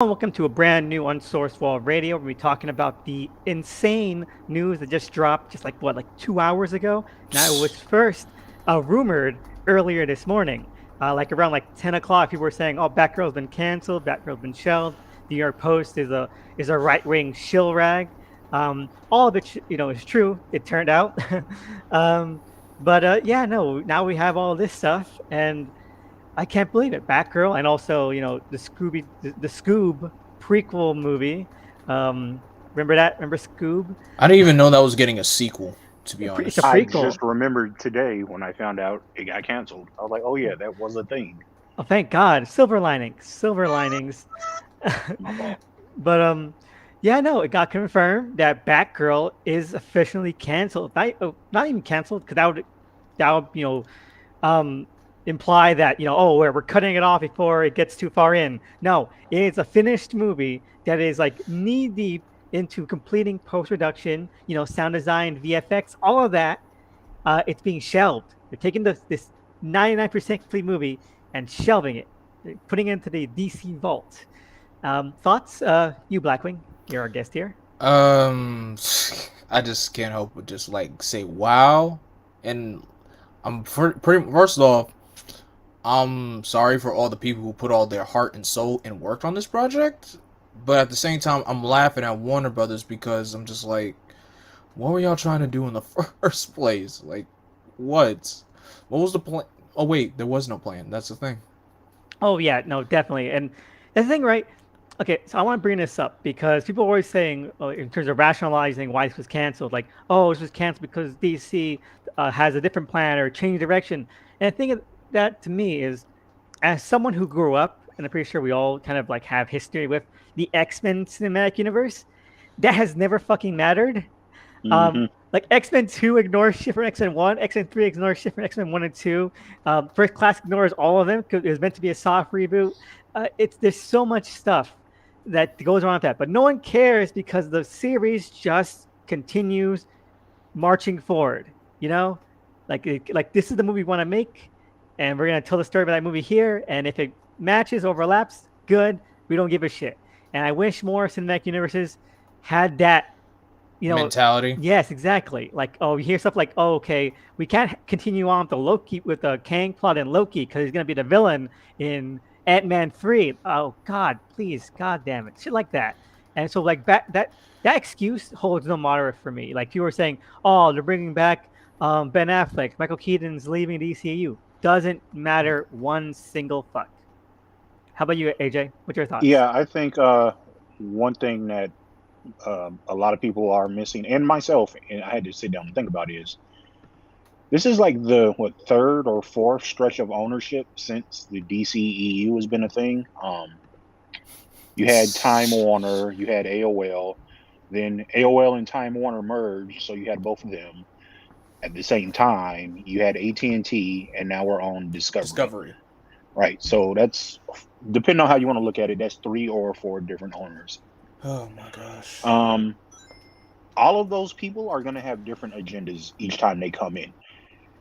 Welcome to a brand new Unsourced Wall Radio. We'll be talking about the insane news that just dropped just like 2 hours ago. Now it was first rumored earlier this morning, like around like 10 o'clock. People were saying, "Oh, Batgirl's been canceled. Batgirl's been shelved. The New York Post is a right wing shill rag." All of it, is true. It turned out, um, but yeah, no. Now we have all this stuff, and I can't believe it. Batgirl, and also the Scoob prequel movie. Remember that? Remember Scoob? I didn't even know that was getting a sequel, to be It's a honest. I just prequel. remembered today when I found out it got canceled. I was like, oh yeah, that was a thing. Oh, thank God! Silver linings, silver linings. My fault. But yeah, no, it got confirmed that Batgirl is officially canceled. Not even canceled, because that would um, imply that oh, we're cutting it off before it gets too far in. No, it's a finished movie that is like knee deep into completing post production, sound design, VFX, all of that. It's being shelved. They're taking this 99% complete movie and shelving it, putting it into the DC vault. Thoughts, you Blackwing? You're our guest here. Um, I just can't help but just like say wow, and pretty. First off, I'm sorry for all the people who put all their heart and soul and worked on this project, but at the same time, I'm laughing at Warner Brothers because I'm just like, what were y'all trying to do in the first place? Like, what? What was the plan? Oh wait, there was no plan. That's the thing. Oh yeah, no, definitely. And the thing, right? Okay, so I want to bring this up because people are always saying, in terms of rationalizing why this was canceled, like, oh, this was canceled because DC has a different plan or changed direction. And the thing that to me is, as someone who grew up, and I'm pretty sure we all kind of like have history with the X-Men cinematic universe, that has never fucking mattered. Hmm. Like X-Men 2 ignores shit from X-Men 1, X-Men 3 ignores shit from X-Men 1 and 2. First Class ignores all of them because it was meant to be a soft reboot. There's so much stuff that goes around with that, but no one cares because the series just continues marching forward. You know, like this is the movie we want to make, and we're gonna tell the story of that movie here. And if it matches, overlaps, good. We don't give a shit. And I wish more cinematic universes had that, you know, Mentality. yes, exactly. Like, oh, you hear stuff like, oh, okay, we can't continue on with the Kang plot in Loki because he's gonna be the villain in Ant-Man 3. Oh God, please, God damn it, shit like that. And so like that excuse holds no water for me. Like you were saying, oh, they're bringing back Ben Affleck, Michael Keaton's leaving DCEU. Doesn't matter one single fuck. How about you, AJ? What's your thoughts? Yeah, I think one thing that a lot of people are missing, and myself, and I had to sit down and think about, is this is like the third or fourth stretch of ownership since the DCEU has been a thing. You had Time Warner, you had AOL, then AOL and Time Warner merged, so you had both of them at the same time. You had AT&T, and now we're on Discovery. Discovery. Right. So that's, depending on how you want to look at it, that's three or four different owners. Oh my gosh. Um, all of those people are going to have different agendas each time they come in.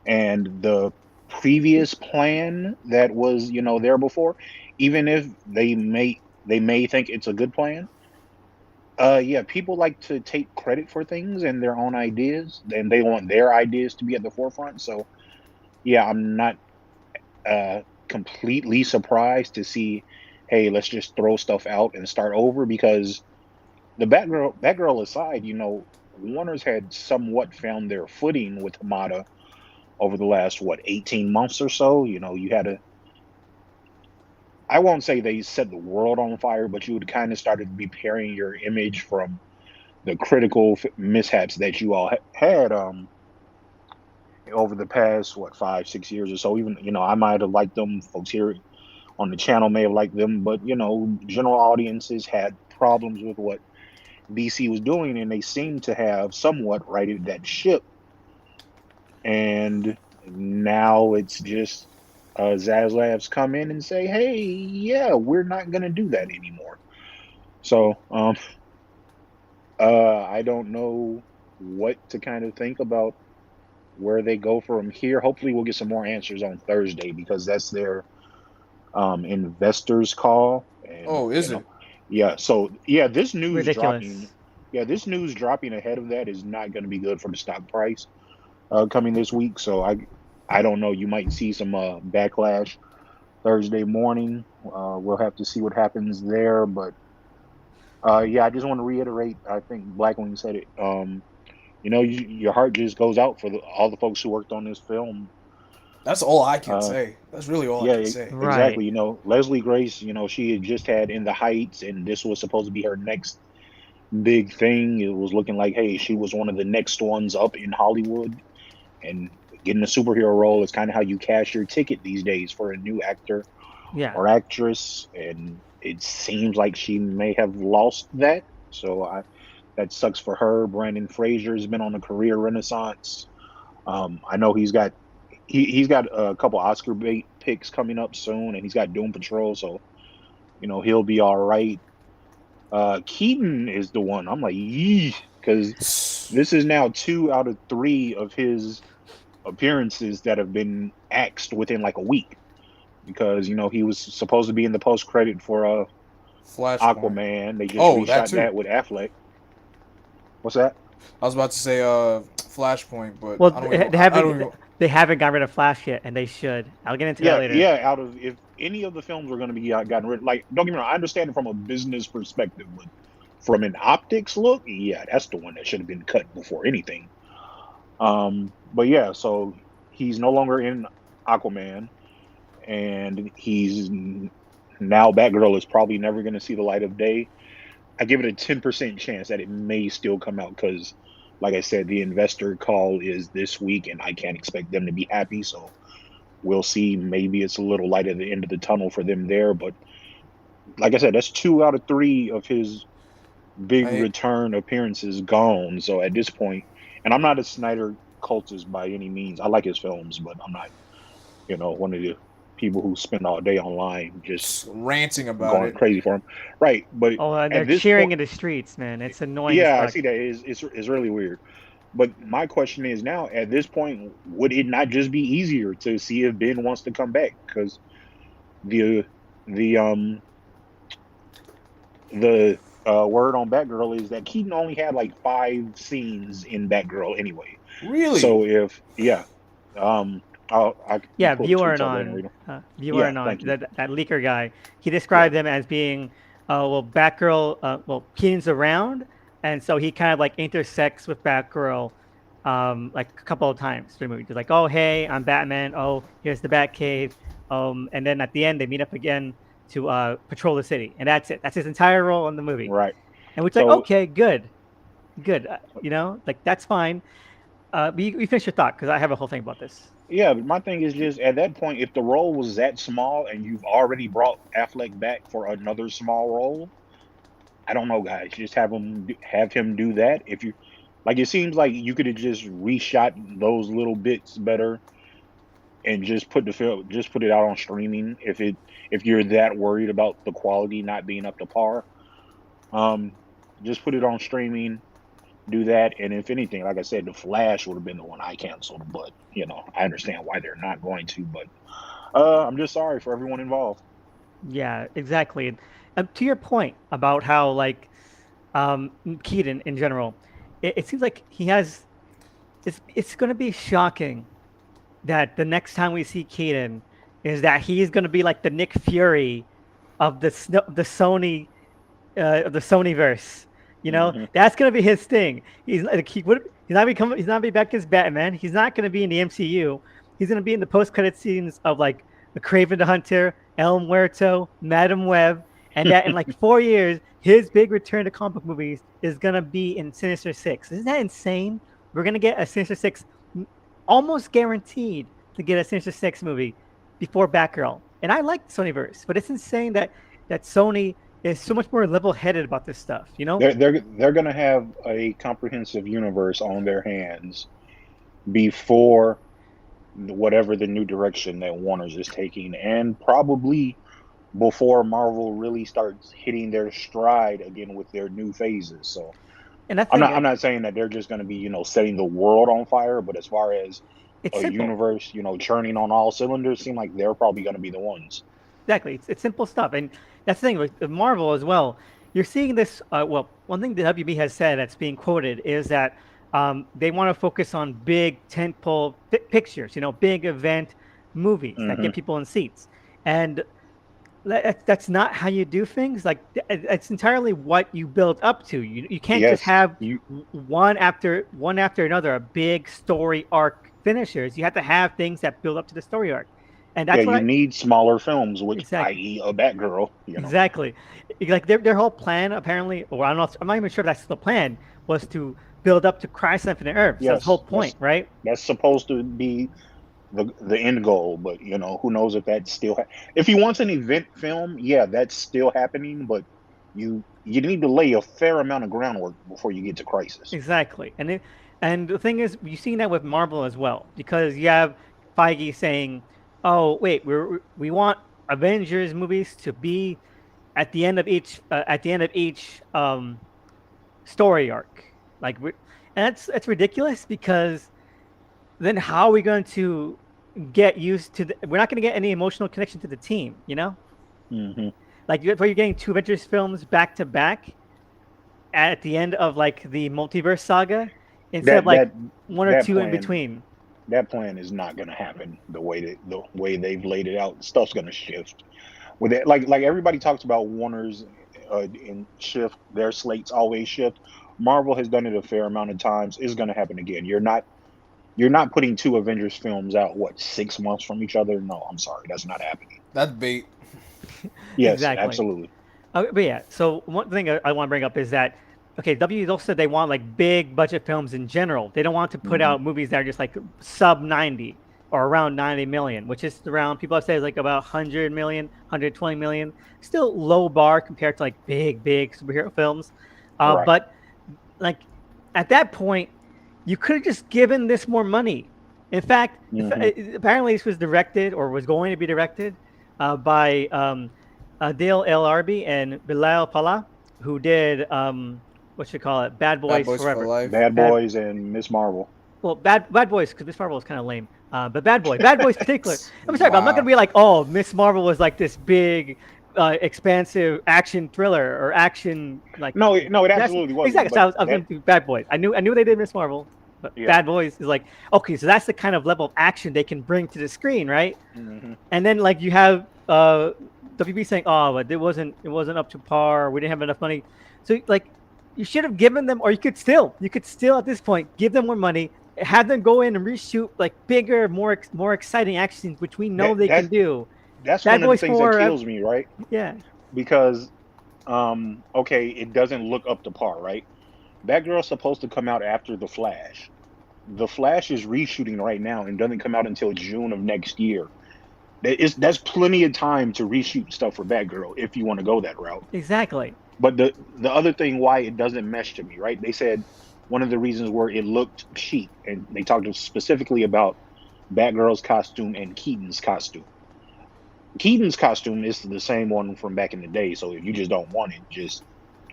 And the previous plan that was, there before, even if they may think it's a good plan, yeah, people like to take credit for things and their own ideas, and they want their ideas to be at the forefront. So, yeah, I'm not completely surprised to see, hey, let's just throw stuff out and start over, because the Batgirl aside, Warner's had somewhat found their footing with Hamada over the last 18 months or so. You had a, I won't say they set the world on fire, but you would kind of started repairing your image from the critical mishaps that you all had over the past 5-6 years or so. Even I might have liked them, folks here on the channel may have liked them, but general audiences had problems with what DC was doing, and they seemed to have somewhat righted that ship. And now it's just Zaslav's come in and say, "Hey, yeah, we're not gonna do that anymore." So I don't know what to kind of think about where they go from here. Hopefully, we'll get some more answers on Thursday, because that's their investors call, and Oh, is it? Yeah. So yeah, this news dropping. Ridiculous. Yeah, this news dropping ahead of that is not going to be good for the stock price coming this week. So I don't know. You might see some backlash Thursday morning. We'll have to see what happens there. But yeah, I just want to reiterate. I think Blackwing said it. Your heart just goes out for all the folks who worked on this film. That's all I can Uh, say. That's really all I yeah, can say. Right. exactly. Leslie Grace. She had just had In the Heights, and this was supposed to be her next big thing. It was looking like, hey, she was one of the next ones up in Hollywood, and getting a superhero role is kind of how you cash your ticket these days for a new actor Yeah. or actress. And it seems like she may have lost that. So that sucks for her. Brandon Fraser has been on a career renaissance. I know he's got a couple Oscar bait picks coming up soon, and he's got Doom Patrol, so he'll be all right. Keaton is the one. I'm like, yee, because this is now 2 out of 3 of his appearances that have been axed within like a week, because he was supposed to be in the post credit for Flashpoint. Aquaman. They just Oh, that reshot too. that with Affleck. What's that? I was about to say Flashpoint, but Well, I don't even. they I don't haven't even. they haven't got rid of Flash yet, and they should. I'll get into that Yeah, later. yeah. Out of if any of the films were going to be gotten rid, like don't get me wrong, I understand it from a business perspective, but from an optics look, yeah, that's the one that should have been cut before anything. But yeah, so he's no longer in Aquaman, and he's now Batgirl is probably never going to see the light of day. I give it a 10% chance that it may still come out because, like I said, the investor call is this week, and I can't expect them to be happy. So we'll see. Maybe it's a little light at the end of the tunnel for them there. But like I said, that's 2 out of 3 of his big I return appearances gone. So at this point, and I'm not a Snyder cultist by any means. I like his films, but I'm not, one of the people who spend all day online just ranting about going it. crazy for him. Right. But Oh, and they're at this cheering point, in the streets, man. It's annoying as yeah, I fuck. see that. It's really weird. But my question is now, at this point, would it not just be easier to see if Ben wants to come back? Because the the the word on Batgirl is that Keaton only had like 5 scenes in Batgirl anyway. Really? So if yeah, um, I can Yeah, pull the tweets up later and read them. Viewer Yeah, and on thank you. that leaker guy. He Yeah, described them as being, well, Batgirl. Well, Keenan's around, and so he kind of like intersects with Batgirl, like a couple of times through the movie. He's like, "Oh, hey, I'm Batman. Oh, here's the Batcave." And then at the end, they meet up again to patrol the city, and that's it. That's his entire role in the movie. right. And we're like, So okay, good, good. Like that's fine. We finish your thought because I have a whole thing about this. yeah, my thing is just at that point, if the role was that small and you've already brought Affleck back for another small role, I don't know, guys. Just have him do that. If you like, it seems like you could have just reshot those little bits better and just put the film, just put it out on streaming. If you're that worried about the quality not being up to par, um, just put it on streaming. Do that, and if anything, like I said, the Flash would have been the one I canceled. But I understand why they're not going to. But I'm just sorry for everyone involved. Yeah, exactly. And to your point about how like Keaton in general, it seems like he has. It's going to be shocking that the next time we see Keaton is that he's going to be like the Nick Fury of the Sony of the Sonyverse. Hmm. That's gonna be his thing. He's not be back as Batman. He's not gonna be in the MCU. He's gonna be in the post credit scenes of like the Craven the Hunter, El Muerto, Madam Web, and that in like 4 years, his big return to comic book movies is gonna be in Sinister Six. Isn't that insane? We're gonna get a Sinister Six, almost guaranteed to get a Sinister Six movie before Batgirl. And I like Sonyverse, but it's insane that Sony is so much more level-headed about this stuff. They're gonna have a comprehensive universe on their hands before whatever the new direction that Warner's is taking, and probably before Marvel really starts hitting their stride again with their new phases. So And that I'm thing, not I'm not saying that they're just going to be setting the world on fire, but as far as it's a simple. universe churning on all cylinders, seem like they're probably going to be the ones. Exactly, it's simple stuff, and that's the thing with Marvel as well. you're seeing this. Well, one thing the WB has said that's being quoted is that they want to focus on big tentpole pictures, big event movies that Hmm. get people in seats. And that's not how you do things. Like it's entirely what you build up to. You can't just Yes, have you. one after another a big story arc finishers. You have to have things that build up to the story arc, and Yeah, that's what you I need smaller films, which, exactly. i.e., a Batgirl. Exactly. Like their whole plan apparently, or I'm not even sure if that's the plan, was to build up to Christ Infinite Earths. That's the whole Yes, point, right? that's supposed to be the end goal, but who knows if that's still if he wants an event film, yeah, that's still happening, but you need to lay a fair amount of groundwork before you get to Crisis. Exactly. And the thing is, you've seen that with Marvel as well, because you have Feige saying, "Oh, wait, we want Avengers movies to be at the end of each story arc." Like, and that's ridiculous because then how are we going to get used to we're not going to get any emotional connection to the team. Hmm. Like where you're getting two Avengers films back to back at the end of like the multiverse saga instead of that like that one or that two in plan between. that plan is not going to happen the way they've laid it out. Stuff's going to shift with it. Like everybody talks about Warner's in shift, their slates always shift. Marvel has done it a fair amount of times. It's going to happen again. You're not putting two Avengers films out, what, 6 months from each other? No, I'm sorry, that's not happening. That's bait. Yes, Exactly. absolutely. But yeah, so one thing I want to bring up is that okay, W also said they want like big budget films in general. They don't want to put Hmm. out movies that are just like sub 90 or around 90 million, which is around people have said is like about 100 million, 120 million. Still low bar compared to like big superhero films. Right. But like at that point, you could have just given this more money. In fact, Hmm. apparently this was directed or was going to be directed by Dale El Arbi and Bilal Pala, who did what should call it, Bad Bad Boys Boys for Forever. Life. Bad Bad Boys and Miss Marvel. well, Bad Boys because Miss Marvel was kind of lame. But Bad Boys in particular. I'm sorry, but I'm not gonna Wow. be like, oh, Miss Marvel was like this big, expansive action thriller or action like. No, no, it That's absolutely wasn't. exactly. So But I was that, gonna do Bad Boys. I knew they did Miss Marvel, but yeah. Bad Boys is like okay, so that's the kind of level of action they can bring to the screen, right? Hmm. And then like you have WB saying, "Oh, but it wasn't up to par. We didn't have enough money." So like you should have given them, or you could still at this point give them more money, have them go in and reshoot like bigger, more exciting actions, which we know That they can that do. that's Bad one of the Boys things that 4, kills me, right? yeah, Because okay, it doesn't look up to par, right? Batgirl's supposed to come out after The Flash. The Flash is reshooting right now and doesn't come out until June of next year. That's plenty of time to reshoot stuff for Batgirl if you want to go that route. exactly, But the other thing why it doesn't mesh to me, right? They said one of the reasons where it looked cheap, and they talked specifically about Batgirl's costume and Keaton's costume. Keaton's costume is the same one from back in the day, so if you just don't want it, just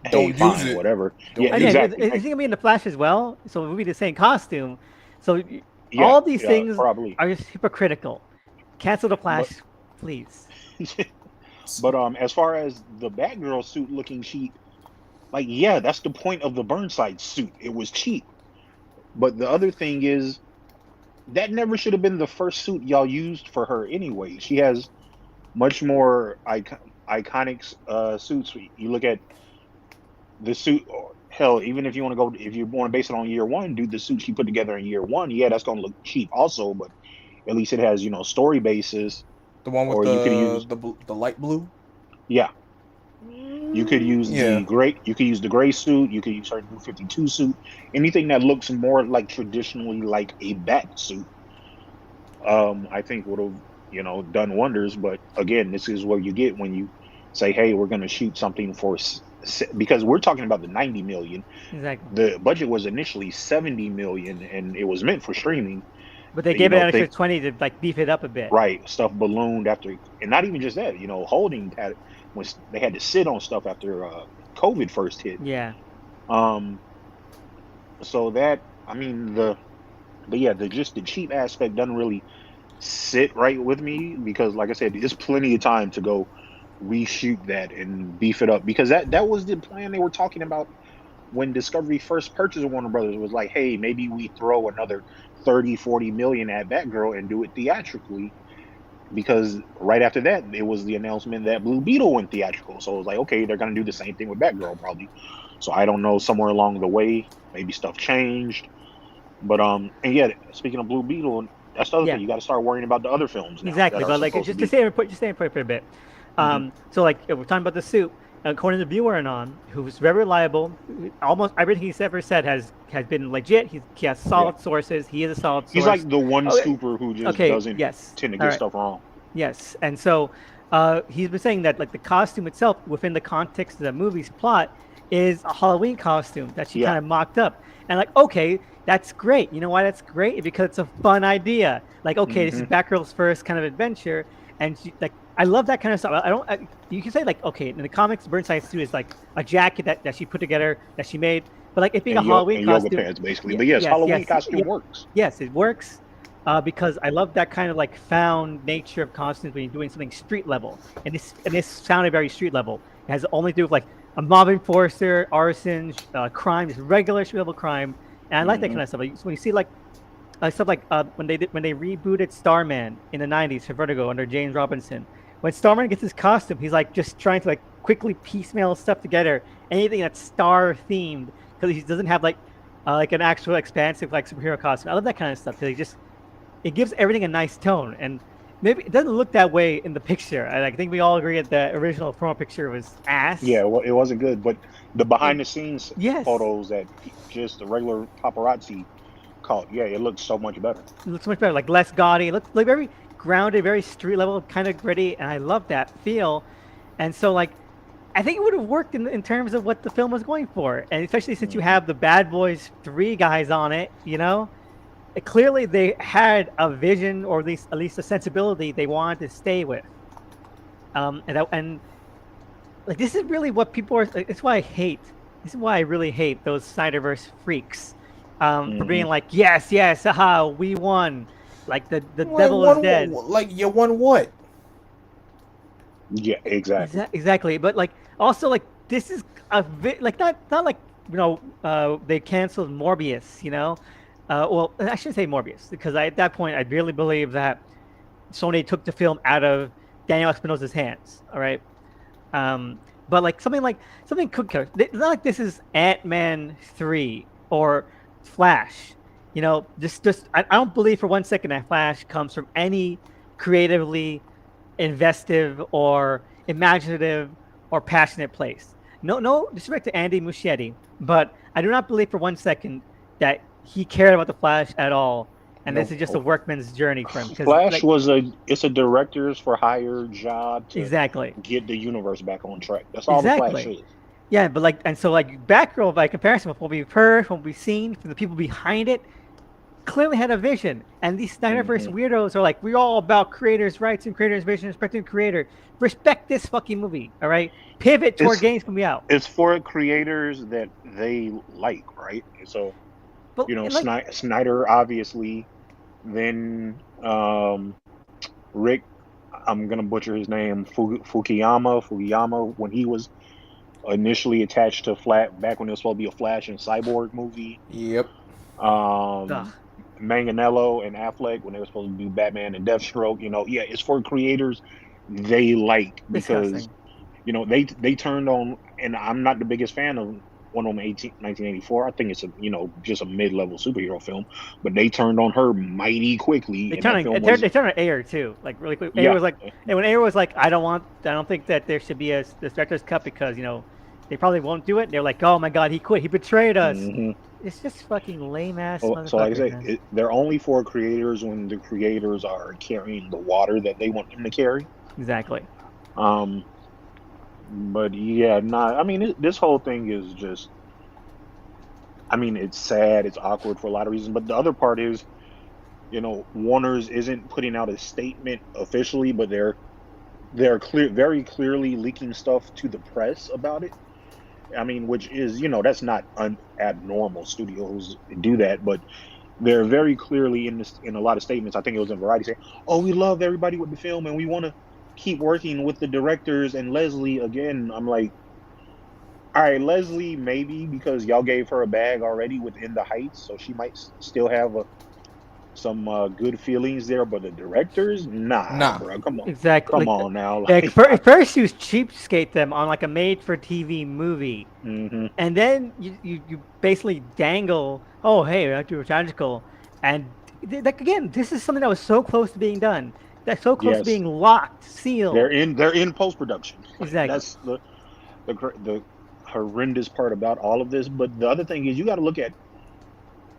hey, Don't use fine, it. whatever. Yeah, Don't and yeah, use it. exactly. is he gonna be in the Flash as well? So it will be the same costume. So Yeah, all these things probably. are just hypocritical. Cancel the But Flash, please. but as far as the Batgirl suit looking cheap, like yeah, that's the point of the Burnside suit. It was cheap. But the other thing is that never should have been the first suit y'all used for her anyway. She has much more iconic suits. You look at the suit, or hell, even if you want to base it on year one, do the suit she put together in year one. Yeah, that's going to look cheap also, but at least it has story basis. The one with Or you could use, the light blue. yeah, you could use Yeah. the gray suit. You could use her new 52 suit. Anything that looks more like traditionally like a bat suit, I think would have done wonders. But again, this is what you get when you say, "Hey, we're going to shoot something for," because we're talking about the 90 million. Exactly. The budget was initially 70 million, and it was meant for streaming. But they You gave it know, an extra think 20 to like beef it up a bit. right stuff ballooned after, and not even just that. Holding had when they had to sit on stuff after COVID first hit. Yeah. Um, so that I mean but yeah, the cheap aspect doesn't really sit right with me because, like I said, there's plenty of time to go reshoot that and beef it up, because that was the plan they were talking about when Discovery first purchased Warner Brothers. Was like, hey, maybe we throw another 30-40 million at Batgirl and do it theatrically, because right after that it was the announcement that Blue Beetle went theatrical. So it was like, okay, they're gonna do the same thing with Batgirl probably. So I don't know, somewhere along the way maybe stuff changed. But and yeah, speaking of Blue Beetle, that's the other Yeah, thing. You got to start worrying about the other films now that exactly. are But like, supposed to just be. stay in point for a bit. Hmm. So like, if we're talking about the suit. According to Viewer Anon, who's very reliable, almost everything he's ever said has been legit. He has Yeah, solid sources. He is a solid he's source. like the one Okay, scooper who just okay, doesn't yes, tend to all get right. stuff wrong. Yes, and so he's been saying that like the costume itself, within the context of the movie's plot, is a Halloween costume that she Yeah. kind of mocked up. And like, okay, that's great. You know why that's great? Because it's a fun idea. Like, okay, this is Hmm. Batgirl's first kind of adventure, and she like, I love that kind of stuff. I don't. You can say like, okay, in the comics, Burnside's suit is like a jacket that she put together that she made, but like it being a Halloween And yoga costume, pants basically. yeah, But yes, yes, Halloween yes, costume yes, works. yes, it works because I love that kind of like found nature of costumes when you're doing something street level. And this sounded very street level. It has only to do with like a mob enforcer, arson, crime, just regular street level crime. And I like that Hmm. kind of stuff. Like, so when you see like stuff like when they rebooted Starman in the '90s for Vertigo under James Robinson, when Starman gets his costume, he's like just trying to like quickly piecemeal stuff together, anything that's star themed, because he doesn't have like an actual expansive like superhero costume. I love that kind of stuff because he just it gives everything a nice tone, and maybe it doesn't look that way in the picture. I think we all agree that the original promo picture was ass. Yeah, well, it wasn't good, but the And behind the scenes yes, photos that just the regular paparazzi caught, yeah, it looks so much better. it looks much better, like less gaudy. It looks like very grounded, very street level, kind of gritty, and I love that feel. And so like I think it would have worked in terms of what the film was going for, and especially since you Hmm. have the Bad Boys 3 guys on it, you know. Clearly they had a vision, or at least a sensibility they wanted to stay with. And like this is really what people are. It's why I hate. This is why I really hate those Snyderverse freaks, for Hmm. being like, yes, yes, haha, we won. Like the Like devil is dead. like you won what? Yeah, exactly. Exactly. But like also like this is like not like they canceled Morbius. Well, I shouldn't say Morbius because at that point I really believe that Sony took the film out of Daniel Espinosa's hands. All right. Um, but like something could. It's not like this is Ant-Man 3 or Flash. Just I don't believe for 1 second that Flash comes from any creatively investive or imaginative or passionate place. No disrespect to Andy Muschietti, but I do not believe for 1 second that he cared about the Flash at all. And this No, is just a workman's journey for him because Flash like was it's a director's for hire job to exactly. get the universe back on track. That's all the Flash Exactly. is. Yeah, but like, and so like Batgirl, by comparison with what we've heard, what we've seen from the people behind it, clearly had a vision. And these Snyderverse Hmm. weirdos are like, we're all about creators' rights and creators' vision, respecting the creator. Respect this fucking movie, all right? Pivot toward It's games can be out. it's for creators that they like, right? So But like, Snyder obviously, then Rick, I'm gonna butcher his name, Fukuyama, when he was initially attached to Flat back when it was supposed to be a Flash and Cyborg movie. Yep. ugh, Um, Manganiello and Affleck when they were supposed to do Batman and Deathstroke. Yeah, it's for creators they like, because disgusting. they turned on, and I'm not the biggest fan of Wonder Woman 1984. I think it's a just a mid-level superhero film, but they turned on her mighty quickly, and that film was, They turned on Ayer too, like really quick. Ayer yeah. was like, and when Ayer was like, I don't think that there should be a this director's cut because they probably won't do it. They're like, oh my god, he quit, he betrayed us. Hmm. It's just fucking lame ass So like I motherfuckers, say, man. they're only for creators when the creators are carrying the water that they want them to carry. Exactly. Um, but yeah, I mean, this whole thing is just. I mean, it's sad. It's awkward for a lot of reasons. But the other part is, Warner's isn't putting out a statement officially, but they're very clearly leaking stuff to the press about it. I mean, which is, that's not abnormal. Studios do that, but they're very clearly in a lot of statements. I think it was in Variety saying, "Oh, we love everybody with the film, and we want to keep working with the directors and Leslie again. I'm like, all right, Leslie, maybe because y'all gave her a bag already within the Heights, so she might still have some good feelings there. But the directors, nah, Nah. bro, Exactly. come on now, Like like, first you cheapskate them on like a made-for-TV movie, hmm and then you basically dangle. Oh, hey, we have to do tragical, and like again, this is something that was so close to being done. That's so close to yes, being locked, sealed. they're in post production. Like Exactly. that's the horrendous part about all of this. But the other thing is, you got to look at,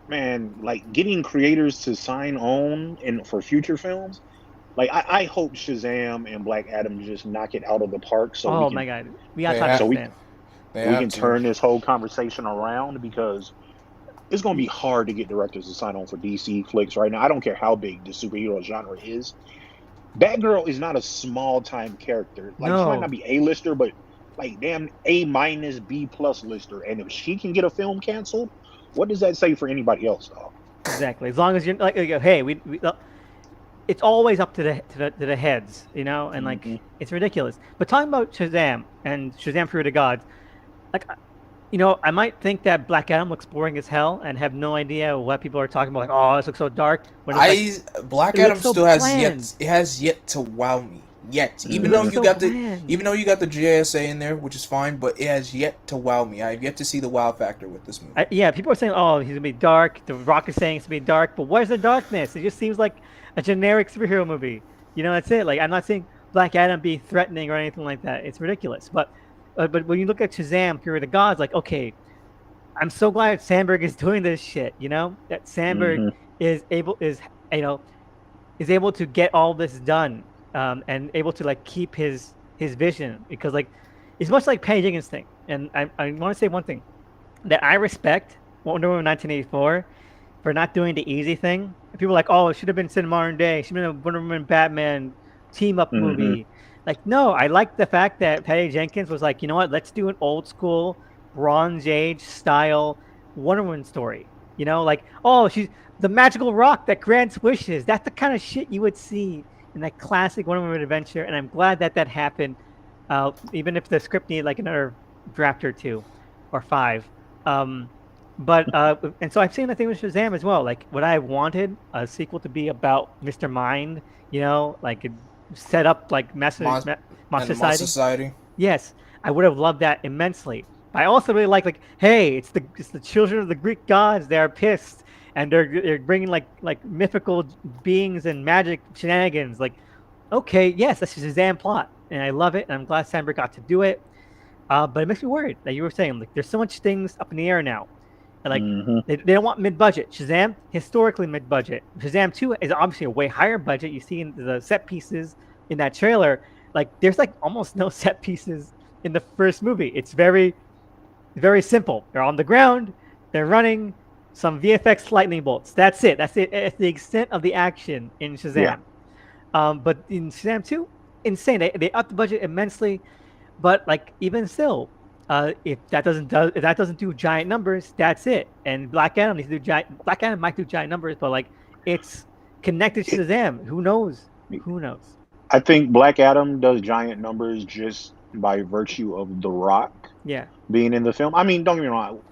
man, like getting creators to sign on and for future films. Like I hope Shazam and Black Adam just knock it out of the park so Oh my God, we gotta They talk have so about we Shazam. they we have can to. turn this whole conversation around, because it's going to be hard to get directors to sign on for DC flicks right now. I don't care how big the superhero genre is. Batgirl is not a small time character. Like she might No, not be A lister, but like damn A minus B plus lister. And if she can get a film canceled, what does that say for anybody else, though? exactly. As long as you're like, hey, it's always up to the heads, and like Hmm it's ridiculous. But talking about Shazam and Shazam Fury of the Gods, like I might think that Black Adam looks boring as hell and have no idea what people are talking about. Like, oh, this looks so dark. When it's like I Black it looks Adam so still has bland. yet. It has yet to wow me. Yet, It even hmm though looks you so got the bland. even though you got the JSA in there, which is fine, but it has yet to wow me. I have yet to see the wow factor with this movie. Yeah, people are saying, oh, he's gonna be dark. The Rock is saying it's gonna be dark, but where's the darkness? It just seems like a generic superhero movie. That's it. Like I'm not saying Black Adam be threatening or anything like that. It's ridiculous. But when you look at Shazam, Fury of the Gods, like okay, I'm so glad Sandberg is doing this shit. That Sandberg hmm is you know is able to get all this done, and able to like keep his vision, because like it's much like Patty Jenkins thing. And I want to say one thing that I respect Wonder Woman 1984 for not doing the easy thing. And people are like, oh, it should have been in modern day. It should have been a Wonder Woman Batman team up hmm movie. Like, no, I like the fact that Patty Jenkins was like, you know what? Let's do an old school Bronze Age style Wonder Woman story. Like, oh, she's the magical rock that grants wishes. That's the kind of shit you would see in that classic Wonder Woman adventure. And I'm glad that that happened. Even if the script needed like another draft or two or five. Um, and so I've seen the thing with Shazam as well. Like what I wanted a sequel to be about Mr. Mind, like it set up like Mon- Monster and the Monster Society. Society. Yes, I would have loved that immensely. But I also really like, hey, it's the children of the Greek gods. They are pissed, and they're bringing like mythical beings and magic shenanigans. Like, okay, yes, that's a Shazam plot, and I love it, and I'm glad Sandberg got to do it. But it makes me worried that you were saying like there's so much things up in the air now. And, like hmm they don't want mid-budget. Shazam historically mid-budget. Shazam 2 is obviously a way higher budget. You see in the set pieces in that trailer, like there's like almost no set pieces in the first movie. It's very simple. They're on the ground, they're running, some VFX lightning bolts. That's it. That's it. It's the extent of the action in Yeah. Shazam. But in Shazam 2, insane. They upped the budget immensely. But like even still, if that doesn't do giant numbers, that's it. And Black Adam needs to do giant. Black Adam might do giant numbers, but like it's connected to It, Shazam. Who knows? Who knows? I think Black Adam does giant numbers just by virtue of The Rock Yeah. being in the film. I mean, don't get me wrong.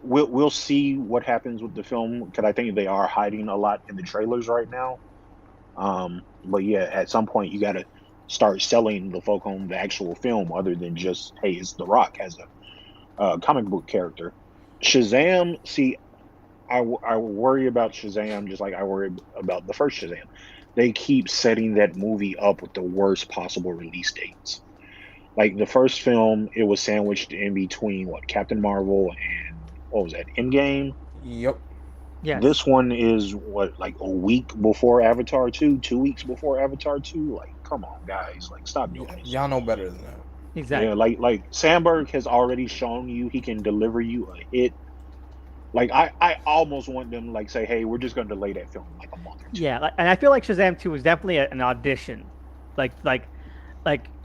We'll see what happens with the film, because I think they are hiding a lot in the trailers right now. But yeah, at some point you got to start selling the folk on the actual film, other than just, hey, it's The Rock as a comic book character. Shazam, see, I worry about Shazam just like I worry about the first Shazam. They keep setting that movie up with the worst possible release dates. Like the first film, it was sandwiched in between what, Captain Marvel and what was that, Endgame. Yep. Yes. This one is what, like a week before Avatar 2, 2 weeks before Avatar 2. Like, come on, guys, like stop doing this. Y'all know better than that. Yeah, Exactly. like Sandberg has already shown you he can deliver you a hit. Like I almost want them to like say, hey, we're just gonna delay that film like a month or two. Yeah. And I feel like Shazam 2 was definitely an audition. Like like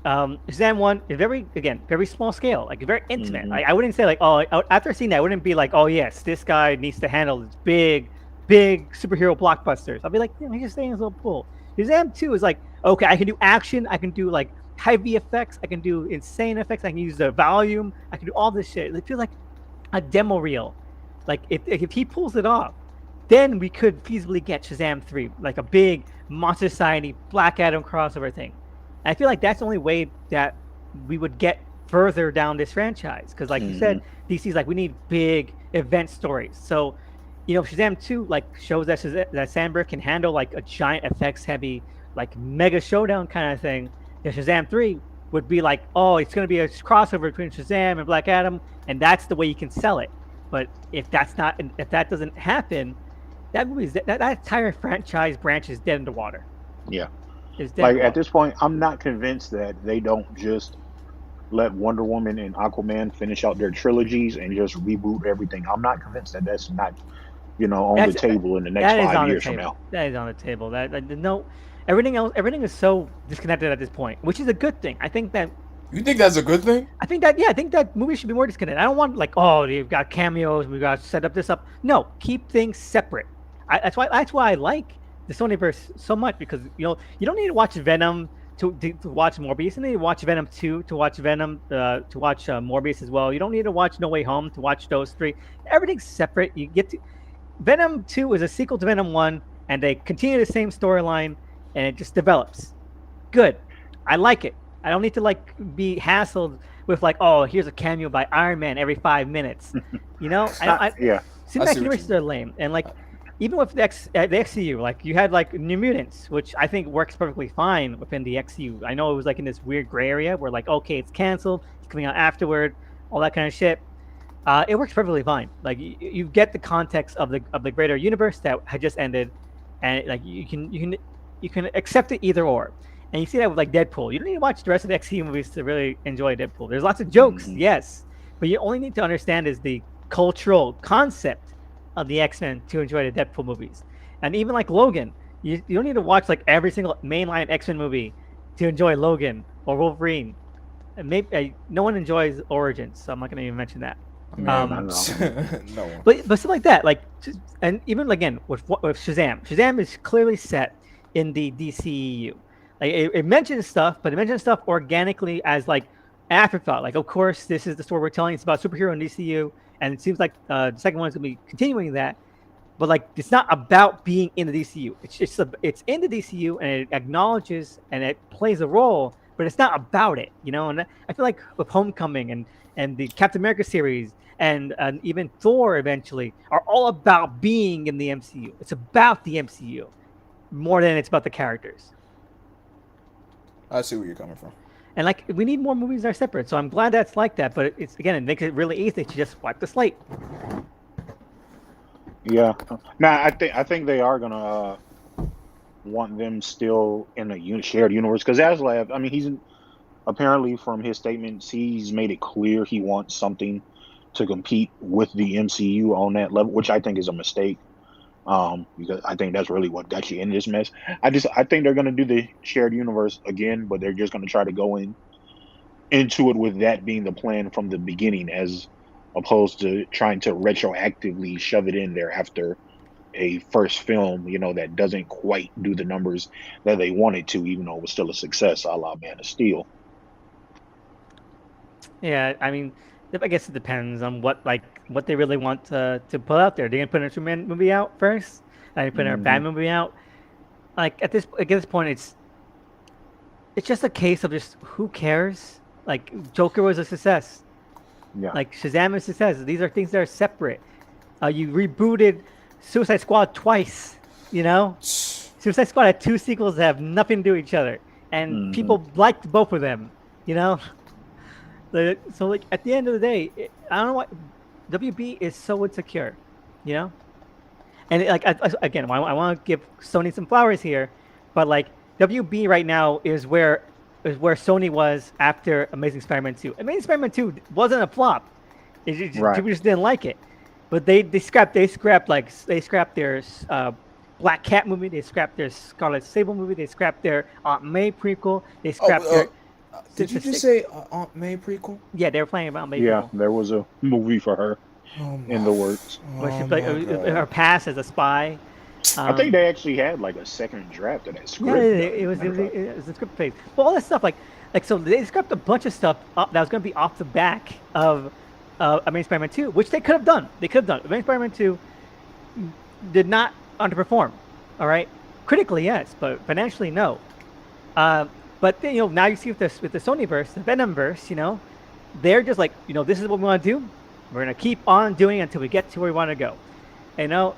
Shazam 1 is very small scale, like very intimate. Hmm Like I wouldn't say like, oh, after seeing that, I wouldn't be like, oh yes, this guy needs to handle this big superhero blockbusters. I'll be like, he's just staying in his little pool. Shazam 2 is like, okay, I can do action, I can do like heavy effects, I can do insane effects, I can use the volume, I can do all this shit. It feels like a demo reel. Like if he pulls it off, then we could feasibly get Shazam 3, like a big Monster Society Black Adam crossover thing. And I feel like that's the only way that we would get further down this franchise. Because like you said, DC's like, we need big event stories. So, Shazam 2 like shows that Sandberg can handle like a giant effects heavy, like mega showdown kind of thing. And Shazam 3 would be like, oh, it's going to be a crossover between Shazam and Black Adam, and that's the way you can sell it. But if that doesn't happen, that entire franchise branch is dead in the water. Yeah. It's dead. Like at this point, I'm not convinced that they don't just let Wonder Woman and Aquaman finish out their trilogies and just reboot everything. I'm not convinced that that's not, on the table in the next 5 years from now. That is on the table. No, everything is so disconnected at this point, which is a good thing. I think that. You think that's a good thing? I think that movies should be more disconnected. I don't want like, oh, you've got cameos, we got to set up this up. No, keep things separate. That's why I like the Sonyverse so much, because you don't need to watch Venom to watch Morbius. You need to watch Venom 2 to watch Venom to watch Morbius as well. You don't need to watch No Way Home to watch those three. Everything's separate. You get to Venom 2 is a sequel to Venom 1, and they continue the same storyline, and it just develops. Good. I like it. I don't need to like be hassled with like, oh, here's a cameo by Iron Man every 5 minutes. Yeah. Cinematic universes are lame, and like even with the XCU, like you had like New Mutants, which I think works perfectly fine within the XCU. I know it was like in this weird gray area where like, okay, it's canceled, it's coming out afterward, all that kind of shit. It works perfectly fine. Like you get the context of the greater universe that had just ended, and like you can accept it either or. And you see that with like Deadpool. You don't need to watch the rest of the XCU movies to really enjoy Deadpool. There's lots of jokes, yes, but you only need to understand is the cultural concept of the X-Men to enjoy the Deadpool movies. And even like Logan, you don't need to watch like every single mainline X-Men movie to enjoy Logan or Wolverine. And maybe no one enjoys Origins, so I'm not going to even mention that. No. But something like that, like, and even again with Shazam is clearly set in the DCEU. Like it mentions stuff, but it mentions stuff organically as like afterthought. Like, of course, this is the story we're telling. It's about superhero and DCU, and it seems like the second one is gonna be continuing that. But like, it's not about being in the DCU. It's in the DCU, and it acknowledges and it plays a role, but it's not about it, And I feel like with Homecoming and the Captain America series and even Thor eventually are all about being in the MCU. It's about the MCU more than it's about the characters. I see where you're coming from. And like, we need more movies that are separate. So I'm glad that's like that. But it makes it really easy to just wipe the slate. Yeah. Now I think they are gonna want them still in a shared universe, because Zaslav, I mean, he's apparently from his statements, he's made it clear he wants something to compete with the MCU on that level, which I think is a mistake. Because I think that's really what got you in this mess. I think they're gonna do the shared universe again, but they're just gonna try to go into it with that being the plan from the beginning, as opposed to trying to retroactively shove it in there after a first film, that doesn't quite do the numbers that they wanted to, even though it was still a success, a la Man of Steel. Yeah, I mean, I guess it depends on what they really want to put out there. They're gonna put a Superman movie out first, and they put a Batman movie out. Like at this point, it's just a case of just who cares. Like Joker was a success. Yeah. Like Shazam is a success. These are things that are separate. You rebooted Suicide Squad twice. Suicide Squad had 2 sequels that have nothing to do with each other, and people liked both of them. So like at the end of the day, I don't know what WB is so insecure, and I want to give Sony some flowers here, but like WB right now is where Sony was after Amazing Spider-Man 2. Amazing Spider-Man 2 wasn't a flop. People just didn't like it, but they scrapped their Black Cat movie, they scrapped their Scarlet Sable movie, they scrapped their Aunt May prequel, they scrapped their. Did you just say Aunt May prequel? Yeah, they were playing about May. Yeah, there was a movie for her in the works. Where she played her past as a spy. I think they actually had like a second draft of that Yeah, script done. Matter of fact, it was the script phase. Well, all this stuff like so they scrapped a bunch of stuff that was going to be off the back of Amazing Spider-Man 2, which they could have done. They could have done. Amazing Spider-Man 2 did not underperform. All right, critically yes, but financially no. Uh, but then, now you see with the Sonyverse, the Venomverse, they're just like, this is what we want to do. We're gonna keep on doing it until we get to where we want to go. You know,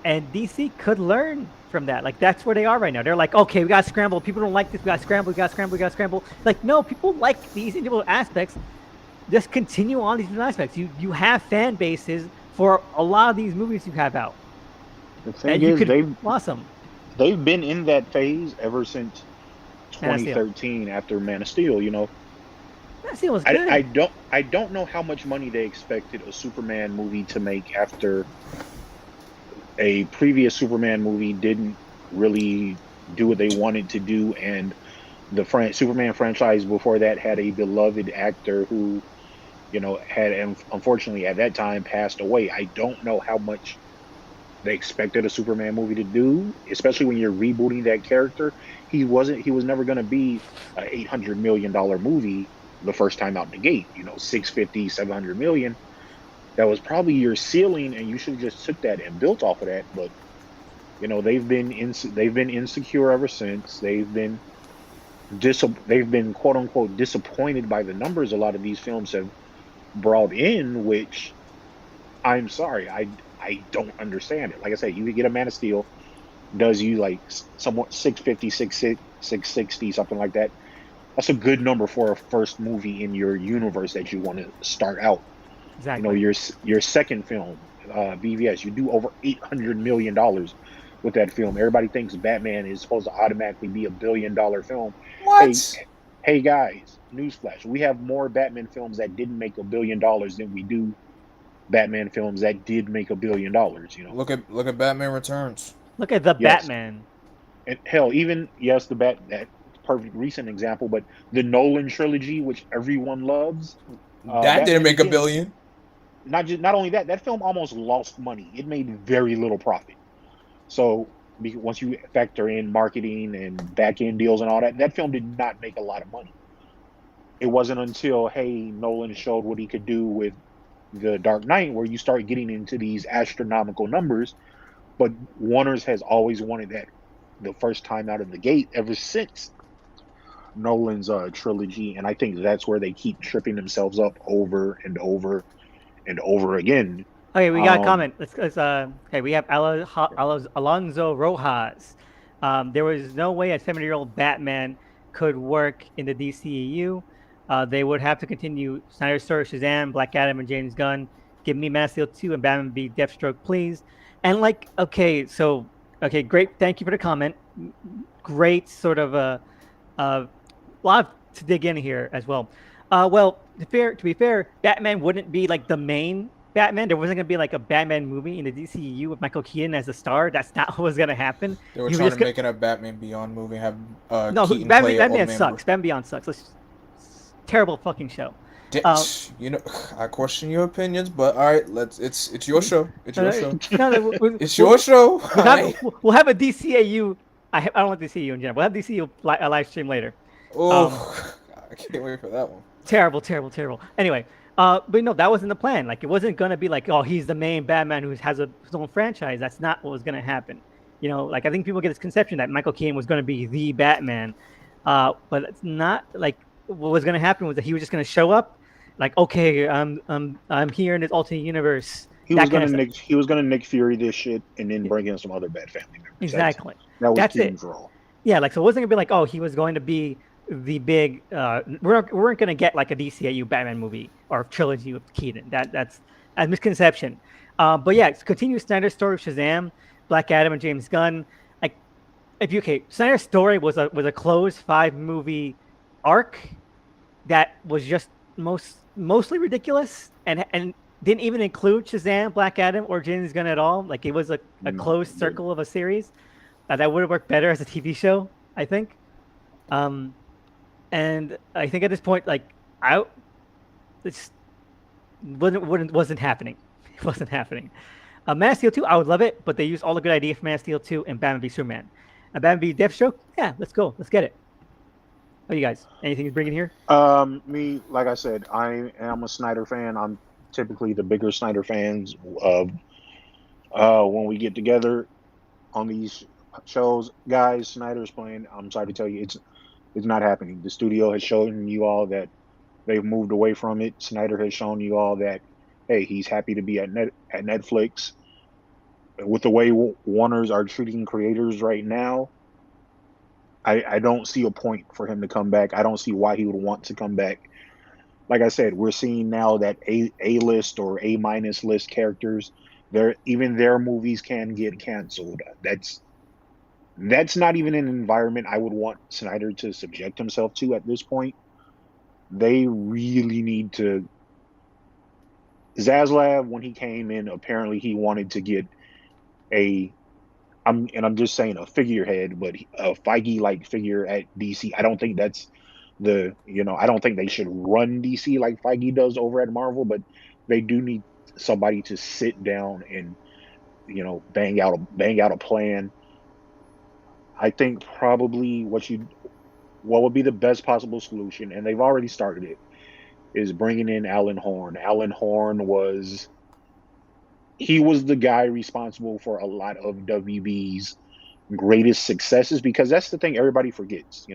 and DC could learn from that. Like that's where they are right now. They're like, okay, we gotta scramble. People don't like this. We gotta scramble. We gotta scramble. We gotta scramble. Like no, people like these individual aspects. Just continue on these aspects. You have fan bases for a lot of these movies you have out, the thing and you is, could blossom. they've been in that phase ever since Man of Steel. 2013 after Man of Steel. Man of Steel was good. I don't know how much money they expected a Superman movie to make after a previous Superman movie didn't really do what they wanted to do, and the Superman franchise before that had a beloved actor who, had unfortunately at that time passed away. I don't know how much they expected a Superman movie to do, especially when you're rebooting that character. He was never going to be an $800 million movie the first time out the gate. 650, 700 million. That was probably your ceiling, and you should have just took that and built off of that. But they've been insecure ever since. They've been quote unquote disappointed by the numbers a lot of these films have brought in, which I'm sorry, I don't understand it. Like I said, you could get a Man of Steel, does you like somewhat 650, 660, something like that. That's a good number for a first movie in your universe that you want to start out. Exactly. Your second film, BVS, you do over $800 million with that film. Everybody thinks Batman is supposed to automatically be $1 billion film. Hey, What? hey guys, newsflash: we have more Batman films that didn't make $1 billion than we do Batman films that did make $1 billion. Look at Batman Returns. Look at the Yes, Batman. and hell, even yes, that perfect recent example, but the Nolan trilogy, which everyone loves, That didn't Batman make a Begins. billion. Not only that, that film almost lost money. It made very little profit. So once you factor in marketing and back end deals and all that, that film did not make a lot of money. It wasn't until Nolan showed what he could do with the Dark Knight where you start getting into these astronomical numbers. But Warner's has always wanted that the first time out of the gate ever since Nolan's trilogy, and I think that's where they keep tripping themselves up over and over and over again. Okay, we got a Um, comment. Okay, we have Alonso Rojas. There was no way a 70-year-old Batman could work in the DCEU. They would have to continue Snyder's Story, Shazam, Black Adam, and James Gunn. Give me Man of Steel 2 and Batman be Deathstroke, please. And okay, great. Thank you for the comment. Great sort of a lot to dig in here as well. Well, to be fair, Batman wouldn't be like the main Batman. There wasn't going to be like a Batman movie in the DCEU with Michael Keaton as the star. That's not what was going to happen. They were You trying just to make it a Batman Beyond movie, have no, Keaton play Old Batman Man. sucks. Batman Beyond sucks. Terrible fucking show. Uh, You know, I question your opinions, but all right, it's your show. It's your show. no, It's your show. we'll have a DCAU. I don't want DCAU in general. We'll have DCAU a live stream later. Oh, I can't wait for that one. Terrible, terrible, terrible. Anyway, but no, that wasn't the plan. Like, it wasn't gonna be like, oh, he's the main Batman who has his own franchise. That's not what was gonna happen. Like I think people get this conception that Michael Keaton was gonna be the Batman, but it's not. Like, what was gonna happen was that he was just gonna show up, like, okay, I'm here in this alternate universe. he was gonna Nick Fury this shit and then bring in some other bad family members. Exactly. That was That's Keaton's it. role. Yeah, like so it wasn't gonna be like, oh, he was going to be the big. We weren't gonna get like a DCAU Batman movie or trilogy with Keaton. That's a misconception. But yeah, continue Snyder's story of Shazam, Black Adam, and James Gunn. Like, Snyder's story was a closed 5-movie arc that was just mostly ridiculous and didn't even include Shazam, Black Adam, or James Gunn at all. Like, it was a closed circle of a series that would have worked better as a TV show, I think. And I think at this point, like, it wasn't happening. It wasn't happening. Man of Steel 2, I would love it, but they used all the good ideas from Man of Steel 2 and Batman v Superman. Batman v Deathstroke, yeah, let's go, let's get it. What do you guys? Anything to bring in here? Me, like I said, I am a Snyder fan. I'm typically the bigger Snyder fans of when we get together on these shows. Guys, Snyder's playing. I'm sorry to tell you, it's not happening. The studio has shown you all that they've moved away from it. Snyder has shown you all that, hey, he's happy to be at Netflix. With the way Warners are treating creators right now, I don't see a point for him to come back. I don't see why he would want to come back. Like I said, we're seeing now that A list or A minus list characters, even their movies can get canceled. That's not even an environment I would want Snyder to subject himself to at this point. They really need to. Zaslav, when he came in, apparently he wanted to get a. I'm just saying a figurehead, but a Feige like figure at DC. I don't think that's I don't think they should run DC like Feige does over at Marvel, but they do need somebody to sit down and bang out a plan. I think probably what would be the best possible solution, and they've already started it, is bringing in Alan Horn. Alan Horn was the guy responsible for a lot of WB's greatest successes, because that's the thing everybody forgets.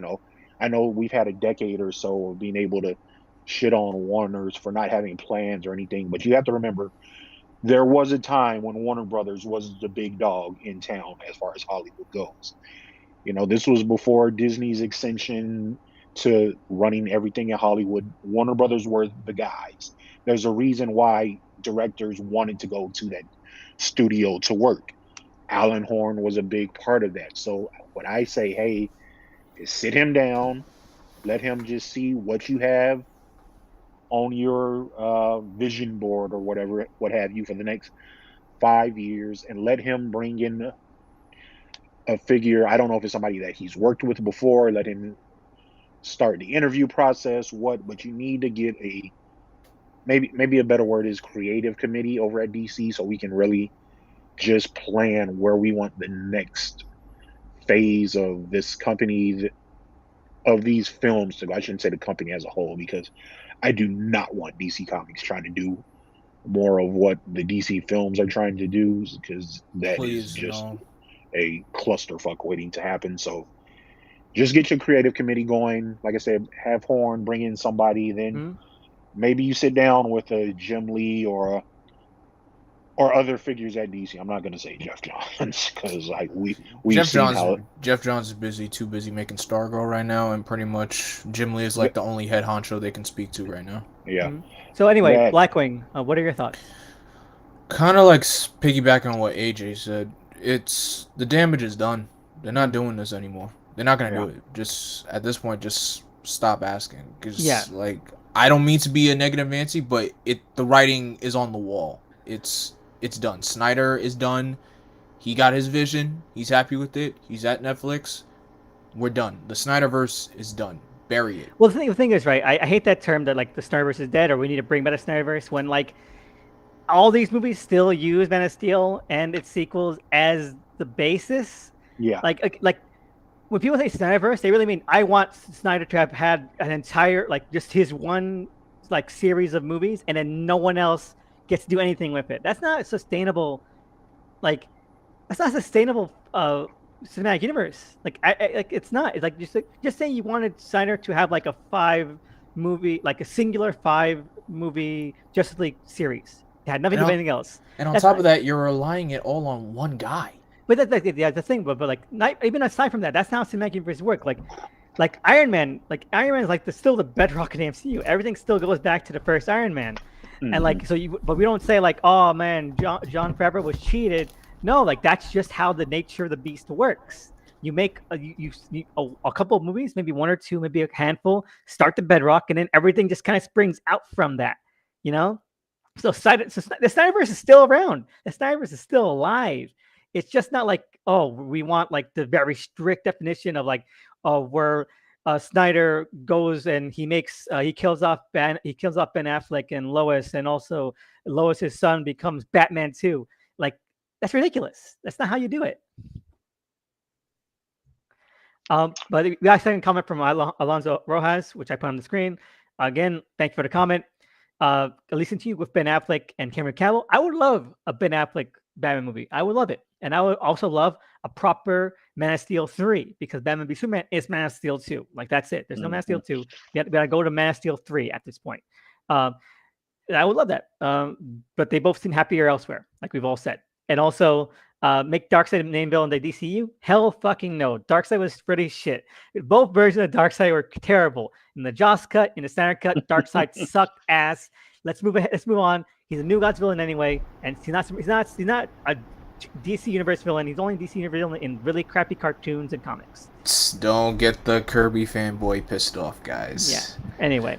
I know we've had a decade or so of being able to shit on Warner's for not having plans or anything, but you have to remember there was a time when Warner Brothers was the big dog in town as far as Hollywood goes. This was before Disney's extension to running everything in Hollywood. Warner Brothers were the guys. There's a reason why directors wanted to go to that studio to work. Alan Horn was a big part of that. So when I say, hey, sit him down, let him just see what you have on your vision board or whatever, what have you, for the next 5 years, and let him bring in a figure. I don't know if it's somebody that he's worked with before. Let him start the interview process. But you need to get maybe a better word is creative committee over at DC, so we can really just plan where we want the next phase of this company, of these films to go. I shouldn't say the company as a whole, because I do not want DC Comics trying to do more of what the DC films are trying to do, because that Please, is just no. a clusterfuck waiting to happen. So just get your creative committee going. Like I said, have Horn, bring in somebody, then maybe you sit down with a Jim Lee or other figures at DC. I'm not going to say Jeff Johns, because we've seen how Jeff Johns is too busy making Stargirl right now, and pretty much Jim Lee is like the only head honcho they can speak to right now. Yeah. So anyway, Blackwing, what are your thoughts? Kind of like piggybacking on what AJ said. It's the damage is done. They're not doing this anymore. They're not gonna do it. Just at this point, just stop asking. Cause like I don't mean to be a negative Nancy, but the writing is on the wall. It's done. Snyder is done. He got his vision. He's happy with it. He's at Netflix. We're done. The Snyderverse is done. Bury it. Well, the thing is, right? I hate that term that like the Snyderverse is dead, or we need to bring back a Snyderverse, when like all these movies still use Man of Steel and its sequels as the basis. Yeah. Like when people say Snyderverse, they really mean I want Snyder to have had an entire, like, just his one like series of movies, and then no one else gets to do anything with it. That's not sustainable. Like, that's not sustainable cinematic universe. Like, it's not. It's like just saying you wanted Snyder to have like a 5-movie, like a singular 5-movie Justice League series. It had nothing to do with anything else. And on top of that, you're relying it all on one guy. But that's like the thing. But like, even aside from that, that's not how cinematic universe work. Like Iron Man is like still the bedrock of the MCU. Everything still goes back to the first Iron Man. Mm-hmm. And like, but we don't say like, oh man, Jon Favreau was cheated. No, like that's just how the nature of the beast works. You make a couple of movies, maybe one or two, maybe a handful, start the bedrock, and then everything just kind of springs out from that. So the Snyderverse is still around. The Snyderverse is still alive. It's just not like, oh, we want like the very strict definition of like, where Snyder goes and he kills off Ben Affleck and Lois, and also Lois's son becomes Batman too. Like, that's ridiculous. That's not how you do it. But we actually had a comment from Alonso Rojas, which I put on the screen. Again, thanks for the comment. At least to you with Ben Affleck and Cameron Cavill. I would love a Ben Affleck Batman movie. I would love it. And I would also love a proper Man of Steel 3 because Batman v Superman is Man of Steel 2. Like, that's it. There's no Man of Steel 2. We gotta go to Man of Steel 3 at this point. I would love that. But they both seem happier elsewhere, like we've all said. And also, make Darkseid the main villain in the DCU? Hell fucking no. Darkseid was pretty shit. Both versions of Darkseid were terrible. In the Joss cut, in the Snyder cut, Darkseid sucked ass. Let's move ahead. Let's move on. He's a New Gods villain anyway, and he's not a DC Universe villain. He's only a DC Universe villain in really crappy cartoons and comics. Don't get the Kirby fanboy pissed off, guys. Yeah. Anyway,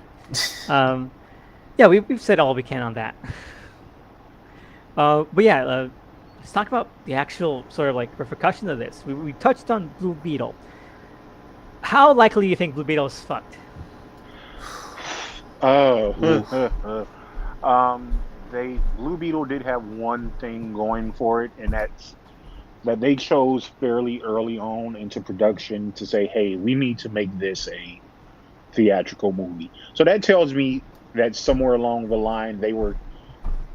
yeah, we've said all we can on that. But yeah, let's talk about the actual sort of like repercussions of this. We touched on Blue Beetle. How likely do you think Blue Beetle is fucked? Blue Beetle did have one thing going for it, and that's that they chose fairly early on into production to say, hey, we need to make this a theatrical movie. So that tells me that somewhere along the line,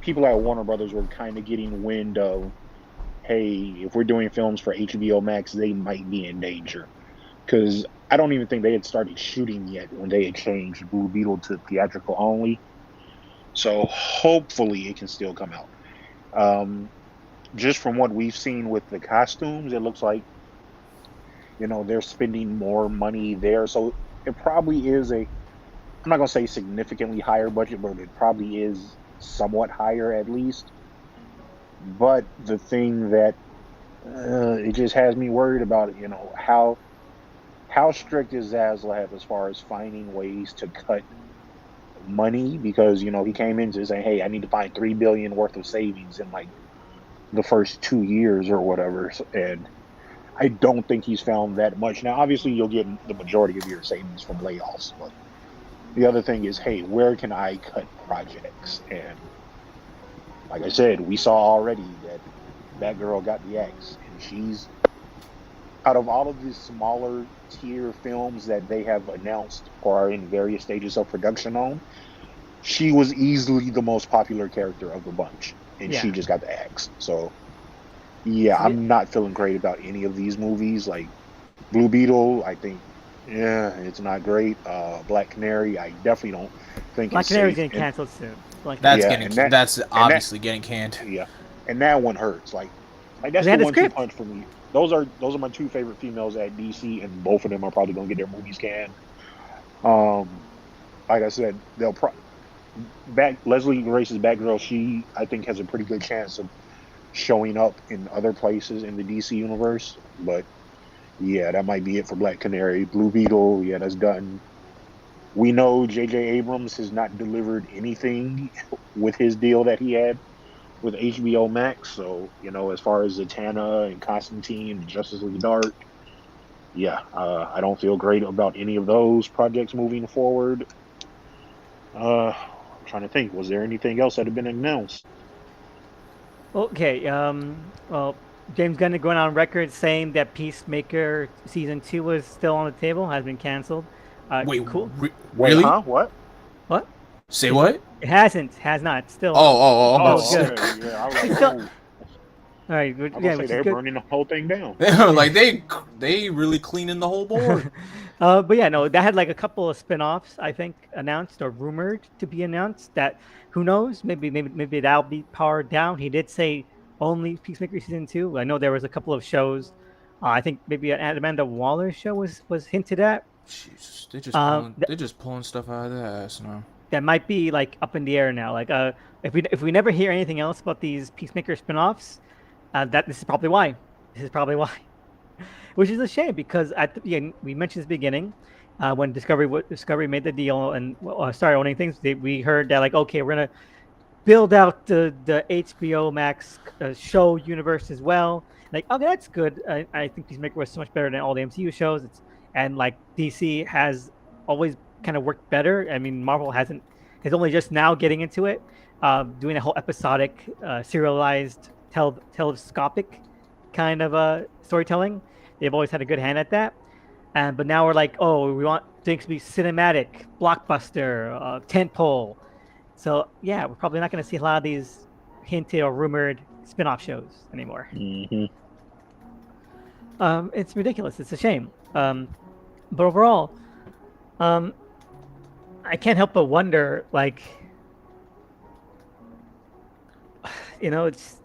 people at Warner Brothers were kind of getting wind of, hey, if we're doing films for HBO Max, they might be in danger. Because I don't even think they had started shooting yet when they had changed Blue Beetle to theatrical only. So hopefully it can still come out. Just from what we've seen with the costumes, it looks like, they're spending more money there. So it probably is I'm not going to say significantly higher budget, but it probably is somewhat higher at least. But the thing that it just has me worried about, how strict is Zaslav as far as finding ways to cut money? Because he came into saying, hey, I need to find $3 billion worth of savings in like the first 2 years or whatever, and I don't think he's found that much. Now, obviously, you'll get the majority of your savings from layoffs, but the other thing is, hey, where can I cut projects? And like I said, we saw already that Batgirl got the axe, and she's, out of all of these smaller tier films that they have announced or are in various stages of production on, she was easily the most popular character of the bunch, and she just got the axe. So yeah, I'm not feeling great about any of these movies. Like Blue Beetle, I think, it's not great. Black Canary, I definitely don't think Black it's Canary's safe. getting canceled soon. That's obviously getting canned. Yeah, and that one hurts. Like that's They had the a 1-2 script. punch for me. Those are my two favorite females at DC, and both of them are probably gonna get their movies canned. Like I said, Leslie Grace's Batgirl. She, I think, has a pretty good chance of showing up in other places in the DC universe. But yeah, that might be it for Black Canary. Blue Beetle, yeah, that's done. We know J.J. Abrams has not delivered anything with his deal that he had with HBO Max. So, as far as Zatanna and Constantine and Justice League Dark, yeah, I don't feel great about any of those projects moving forward. I'm trying to think, was there anything else that had been announced? Okay. Well, James Gunn going on record saying that Peacemaker season 2 was still on the table, has been canceled. Wait, cool. Really? Huh? What? What? Say what? It hasn't. Has not. Still. Oh, good. Okay, yeah, I was like, Still- oh, All right. I was Yeah, gonna say which is they're good. burning the whole thing down. like they really cleaning the whole board. But yeah, no, that had like a couple of spin-offs, I think, announced or rumored to be announced. That who knows? Maybe that'll be powered down. He did say only Peacemaker season 2. I know there was a couple of shows. I think maybe an Amanda Waller show was hinted at. Jesus, they're just pulling stuff out of their ass now. That might be like up in the air now. Like if we never hear anything else about these Peacemaker spin-offs, this is probably why. This is probably why. Which is a shame because we mentioned this beginning when Discovery made the deal and started owning things. We heard that like, okay, we're gonna build out the HBO Max show universe as well. Like, okay, that's good. I think Peacemaker was so much better than all the MCU shows. And like DC has always kind of worked better. I mean, Marvel is only just now getting into it, doing a whole episodic, serialized telescopic kind of storytelling. They've always had a good hand at that. But now we're like, oh, we want things to be cinematic, blockbuster, tentpole. So yeah, we're probably not going to see a lot of these hinted or rumored spin-off shows anymore. Mm-hmm. It's ridiculous. It's a shame. But overall, I can't help but wonder, like, it's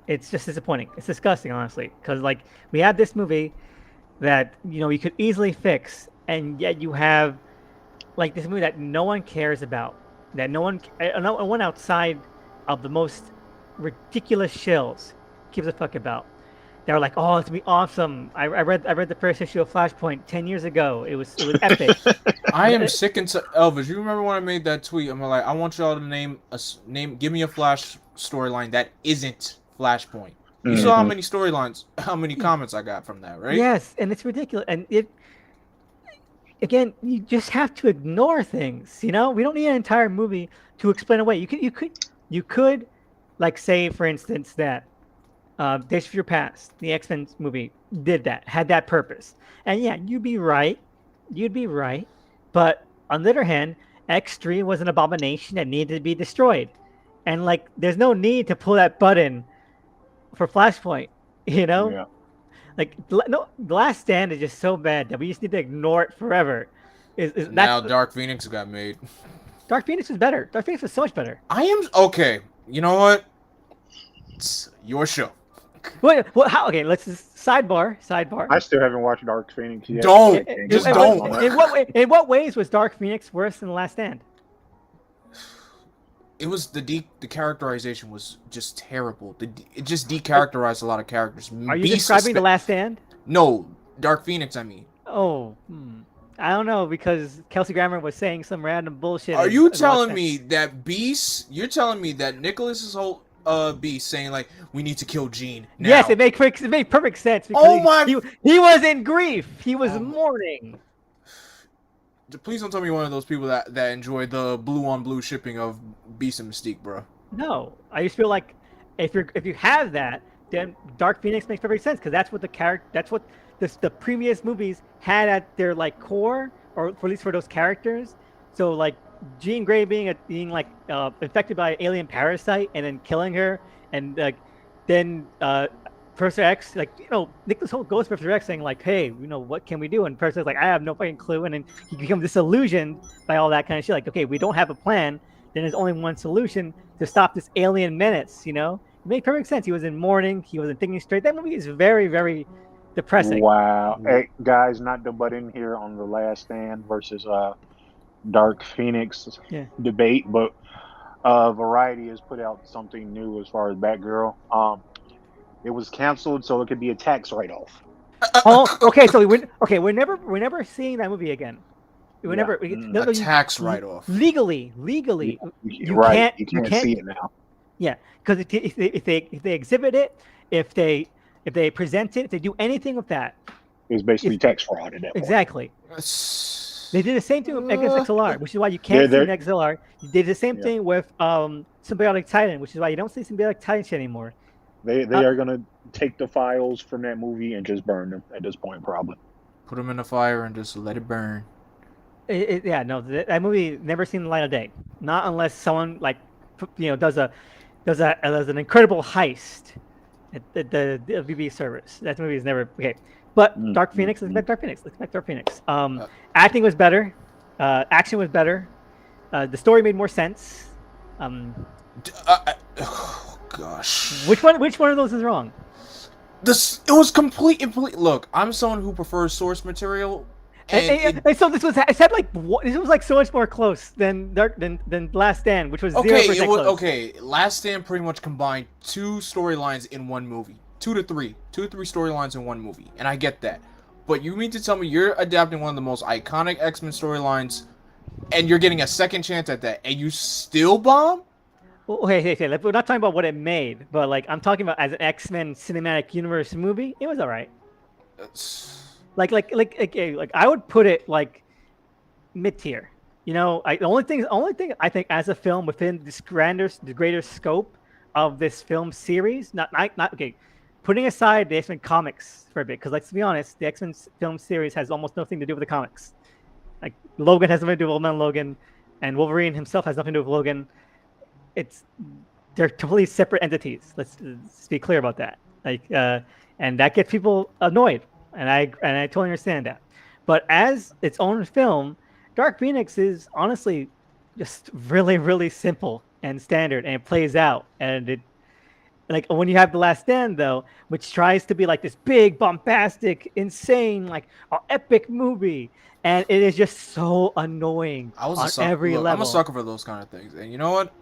just disappointing. It's disgusting, honestly, because like we had this movie that you could easily fix, and yet you have like this movie that no one cares about, that no one outside of the most ridiculous shills gives a fuck about. They were like, "Oh, it's gonna be awesome." I read the first issue of Flashpoint 10 years ago. It was epic. I am sick and Elvis. You remember when I made that tweet? I'm like, I want y'all to give me a Flash storyline that isn't Flashpoint. You saw how many storylines, how many comments I got from that, right? Yes, and it's ridiculous. And again, you just have to ignore things. We don't need an entire movie to explain away. You could, like, say, for instance, that Days of Your Past, the X-Men movie, did that, had that purpose. And yeah, you'd be right. But on the other hand, X3 was an abomination that needed to be destroyed. And like, there's no need to pull that button for Flashpoint, Yeah. Like, no, The Last Stand is just so bad that we just need to ignore it forever. Now Dark Phoenix got made. Dark Phoenix was better. Dark Phoenix was so much better. I am okay. You know what? It's your show. Wait, how? Okay, let's just sidebar. I still haven't watched Dark Phoenix yet. Don't. Just in, don't. In what ways was Dark Phoenix worse than The Last Stand? It was the characterization was just terrible. It just decharacterized a lot of characters. Are you describing The Last Stand? No, Dark Phoenix. I mean. Oh, I don't know, because Kelsey Grammer was saying some random bullshit. Are you telling me that Beast? You're telling me that Nicholas's whole Beast saying like we need to kill Jean now? Yes, it made perfect sense. Because he was in grief. He was mourning. Please don't tell me you're one of those people that enjoy the blue on blue shipping of Beast and Mystique, bro. No, I just feel like if you have that, then Dark Phoenix makes perfect sense, because that's what the previous movies had at their like core, or at least for those characters. So like Jean Grey being infected by an alien parasite and then killing her, and like then Professor X, like, Nicholas Hoult goes to Professor X saying like, hey, what can we do? And Professor X like, I have no fucking clue. And then he becomes disillusioned by all that kind of shit. Like, okay, we don't have a plan. Then there's only one solution to stop this alien menace. It made perfect sense. He was in mourning. He wasn't thinking straight. That movie is very, very depressing. Wow. Hey, guys, not to butt in here on The Last Stand versus Dark Phoenix debate, but Variety has put out something new as far as Batgirl. It was canceled so it could be a tax write-off. Oh, okay. So we're never seeing that movie again. We're never a tax write-off. Legally, you can't see it now. Yeah, because if they exhibit it, if they present it, if they do anything with that, it's basically tax fraud at that point. Exactly. They did the same thing against XLR, which is why you can't see an XLR. They did the same thing with Symbiotic Titan, which is why you don't see Symbiotic Titan shit anymore. They are gonna take the files from that movie and just burn them at this point, probably. Put them in the fire and just let it burn. That movie never seen the light of day. Not unless someone like does an incredible heist at the VB service. That movie is never okay. But Dark Phoenix, let's back Dark Phoenix. Acting was better. Action was better. The story made more sense. Gosh. Which one of those is wrong? It was complete. Look, I'm someone who prefers source material. And so this was like so much more close than Last Stand, which was 0% close. Okay, Last Stand pretty much combined two storylines in one movie. Two to three storylines in one movie, and I get that. But you mean to tell me you're adapting one of the most iconic X-Men storylines, and you're getting a second chance at that, and you still bomb? Well, hey, we're not talking about what it made, but like I'm talking about as an X-Men cinematic universe movie, it was all right. Like I would put it like mid-tier. The only thing I think as a film within this the greater scope of this film series. Not okay. Putting aside the X-Men comics for a bit, because let's be honest, the X-Men film series has almost nothing to do with the comics. Like Logan has nothing to do with Old Man Logan, and Wolverine himself has nothing to do with Logan. It's they're totally separate entities. Let's be clear about that. And that gets people annoyed, and I totally understand that. But as its own film, Dark Phoenix is honestly just really, really simple and standard, and it plays out. And it like when you have The Last Stand though, which tries to be like this big, bombastic, insane, like epic movie, and it is just so annoying I was a on sucker. every Look, I'm a level. sucker for those kind of things, and you know what?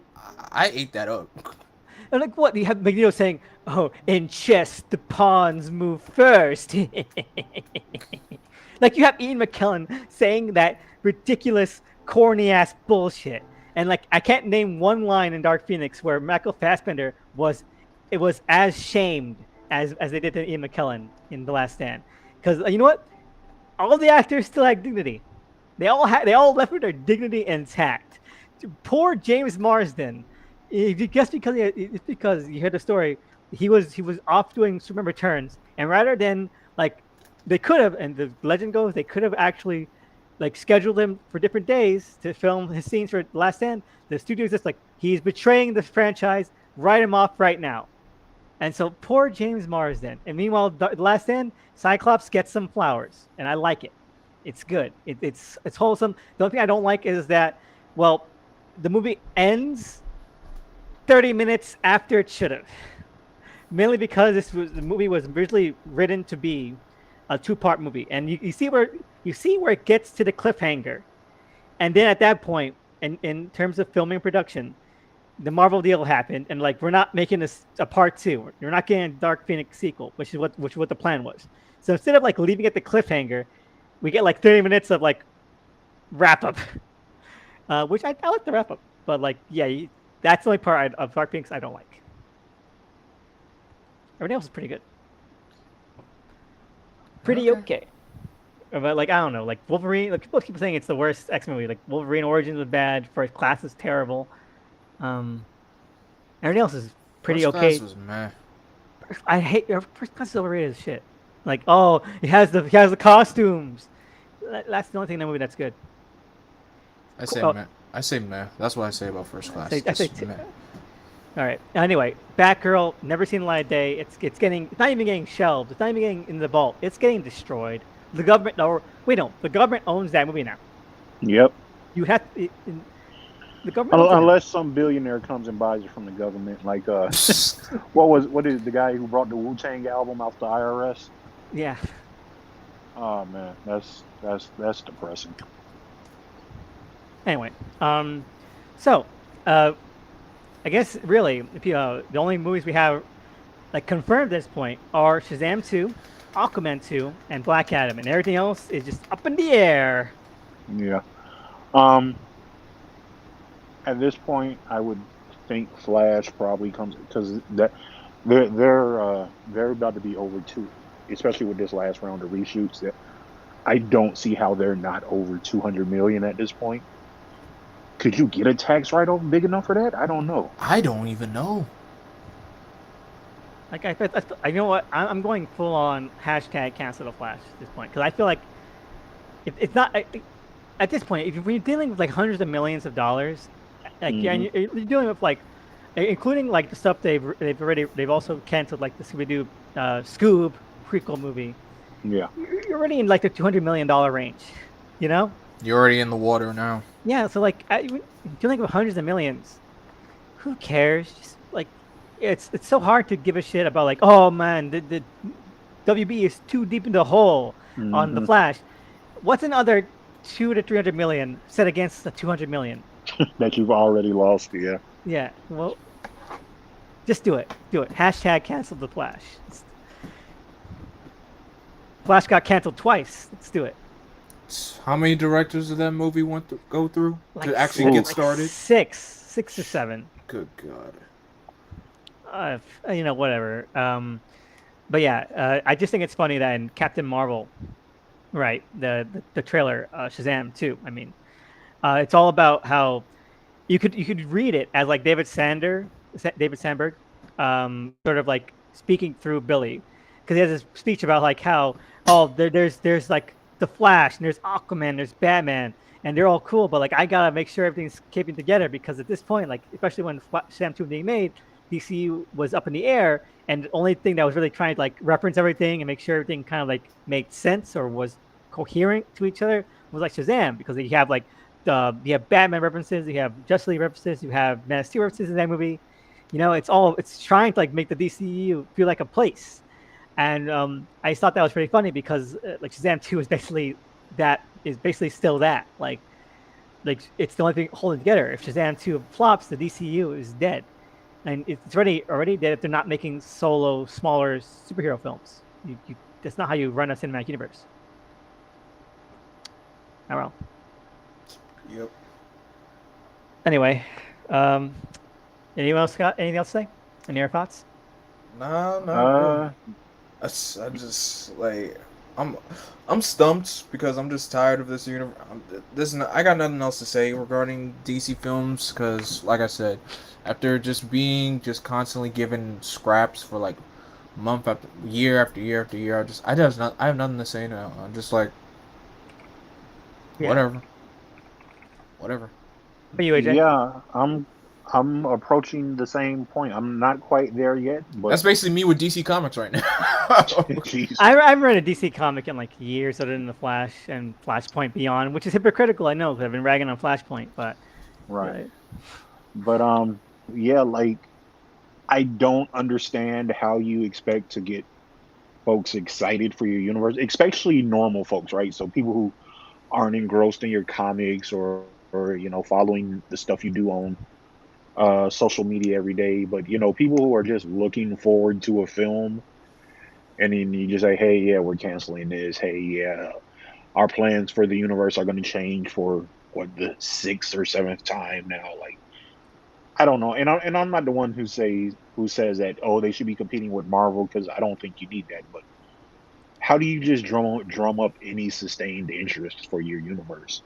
I ate that up. And like what you have Magneto saying, "Oh, in chess the pawns move first." Like you have Ian McKellen saying that ridiculous, corny ass bullshit, and like I can't name one line in Dark Phoenix where Michael Fassbender was as shamed as they did to Ian McKellen in The Last Stand, because you know what, all the actors still had dignity. They all left with their dignity intact. Poor James Marsden, just because it's because you heard the story, he was off doing Superman Returns, and rather than like they could have, and the legend goes they could have actually like scheduled him for different days to film his scenes for Last Stand. The studio's just like he's betraying the franchise. Write him off right now. And so poor James Marsden. And meanwhile, the Last Stand, Cyclops gets some flowers, and I like it. It's good. It's wholesome. The only thing I don't like is that, well, the movie ends 30 minutes after it should have. Mainly because the movie was originally written to be a two-part movie, and you see where it gets to the cliffhanger, and then at that point, in terms of filming and production, the Marvel deal happened, and like we're not making this a part two. You're not getting a Dark Phoenix sequel, which is what the plan was. So instead of like leaving it the cliffhanger, we get like 30 minutes of like wrap up, which I like the wrap up, but like yeah, that's the only part of Dark Phoenix I don't like. Everything else is pretty good, pretty Okay. okay. But like I don't know, like Wolverine. Like people keep saying it's the worst X Men movie. Like Wolverine Origins was bad. First Class is terrible. Um, Everything else is pretty First Class okay. was meh. I hate First Class is overrated as shit. Like, oh, it has the costumes. That's the only thing in the movie that's good. I say Oh, meh. I say meh. That's what I say about First Class. I say Just meh. all right. Anyway, Batgirl never seen the light of day. It's not even getting shelved. It's not even getting in the vault. It's getting destroyed. The government or wait no, the government owns that movie now. Yep. You have the government owns it now. Unless some billionaire comes and buys it from the government, like what is the guy who brought the Wu Tang album out the IRS? Yeah. Oh man, that's depressing. Anyway, so I guess really, if the only movies we have like confirmed at this point are Shazam 2, Aquaman 2, and Black Adam, and everything else is just up in the air. Yeah. Um. At this point, I would think Flash probably comes because that they're about to be over two, especially with this last round of reshoots. That I don't see how they're not over 200 million at this point. Could you get a tax write-off big enough for that? I don't know. I don't even know. Like I you know what I'm going full on hashtag cancel the Flash at this point because I feel like it's not at this point if you're dealing with like hundreds of millions of dollars, like yeah, and Hmm. you're dealing with like including like the stuff they've also canceled like the Scooby Doo Scoob prequel movie. Yeah. You're already in like the $200 million range, you know? You're already in the water now. Yeah, so like dealing with hundreds of millions, who cares? Just like it's so hard to give a shit about like oh man the WB is too deep in the hole on the Hmm. Flash. What's another 2 to 300 million set against the 200 million? That you've already lost. Yeah. Yeah, well, just do it. Do it. Hashtag cancel the Flash. Flash got canceled twice. Let's do it. How many directors did that movie go through Like to actually get like started? six or seven. Good God. Whatever. But yeah, I just think it's funny that in Captain Marvel, right, the trailer, Shazam 2. I mean, it's all about how you could read it as like David Sander David Sandberg, sort of like speaking through Billy, because he has this speech about like how there's like the Flash and there's Aquaman, there's Batman, and they're all cool, but like I gotta make sure everything's keeping together because at this point, like especially when Shazam 2 was being made, DCU was up in the air, and the only thing that was really trying to like reference everything and make sure everything kind of like made sense or was coherent to each other was like Shazam, because you have like you have Batman references, you have Justice League references, you have Man of Steel references in that movie. It's trying to like make the DCEU feel like a place. And I thought that was pretty funny because like Shazam 2 is basically still that. Like it's the only thing holding together. If Shazam 2 flops, the DCU is dead. And it's already dead if they're not making solo, smaller superhero films. That's not how you run a cinematic universe. Oh well. Yep. Anyway, anyone else got anything else to say? Any other thoughts? Nah, not really. Uh, I just like I'm I'm stumped because I'm just tired of this universe. I got nothing else to say regarding DC films because, like I said, after just being just constantly given scraps for like month after year after year after year, I have nothing to say now. I'm just like Yeah. whatever, whatever. For you, AJ. yeah, I'm approaching the same point. I'm not quite there yet, That's but basically me with DC Comics right now. jeez, I haven't read a DC comic in like years other than the Flash and Flashpoint Beyond, which is hypocritical, I know, because I've been ragging on Flashpoint, but right. uh, But yeah, like I don't understand how you expect to get folks excited for your universe, especially normal folks, right? So people who aren't engrossed in your comics or following the stuff you do on social media every day, but people who are just looking forward to a film, and then you just say, "Hey, yeah, we're canceling this. Hey, yeah, our plans for the universe are going to change for what the sixth or seventh time now." Like, I don't know, and I'm not the one who says that, oh, they should be competing with Marvel, because I don't think you need that. But how do you just drum up any sustained interest for your universe?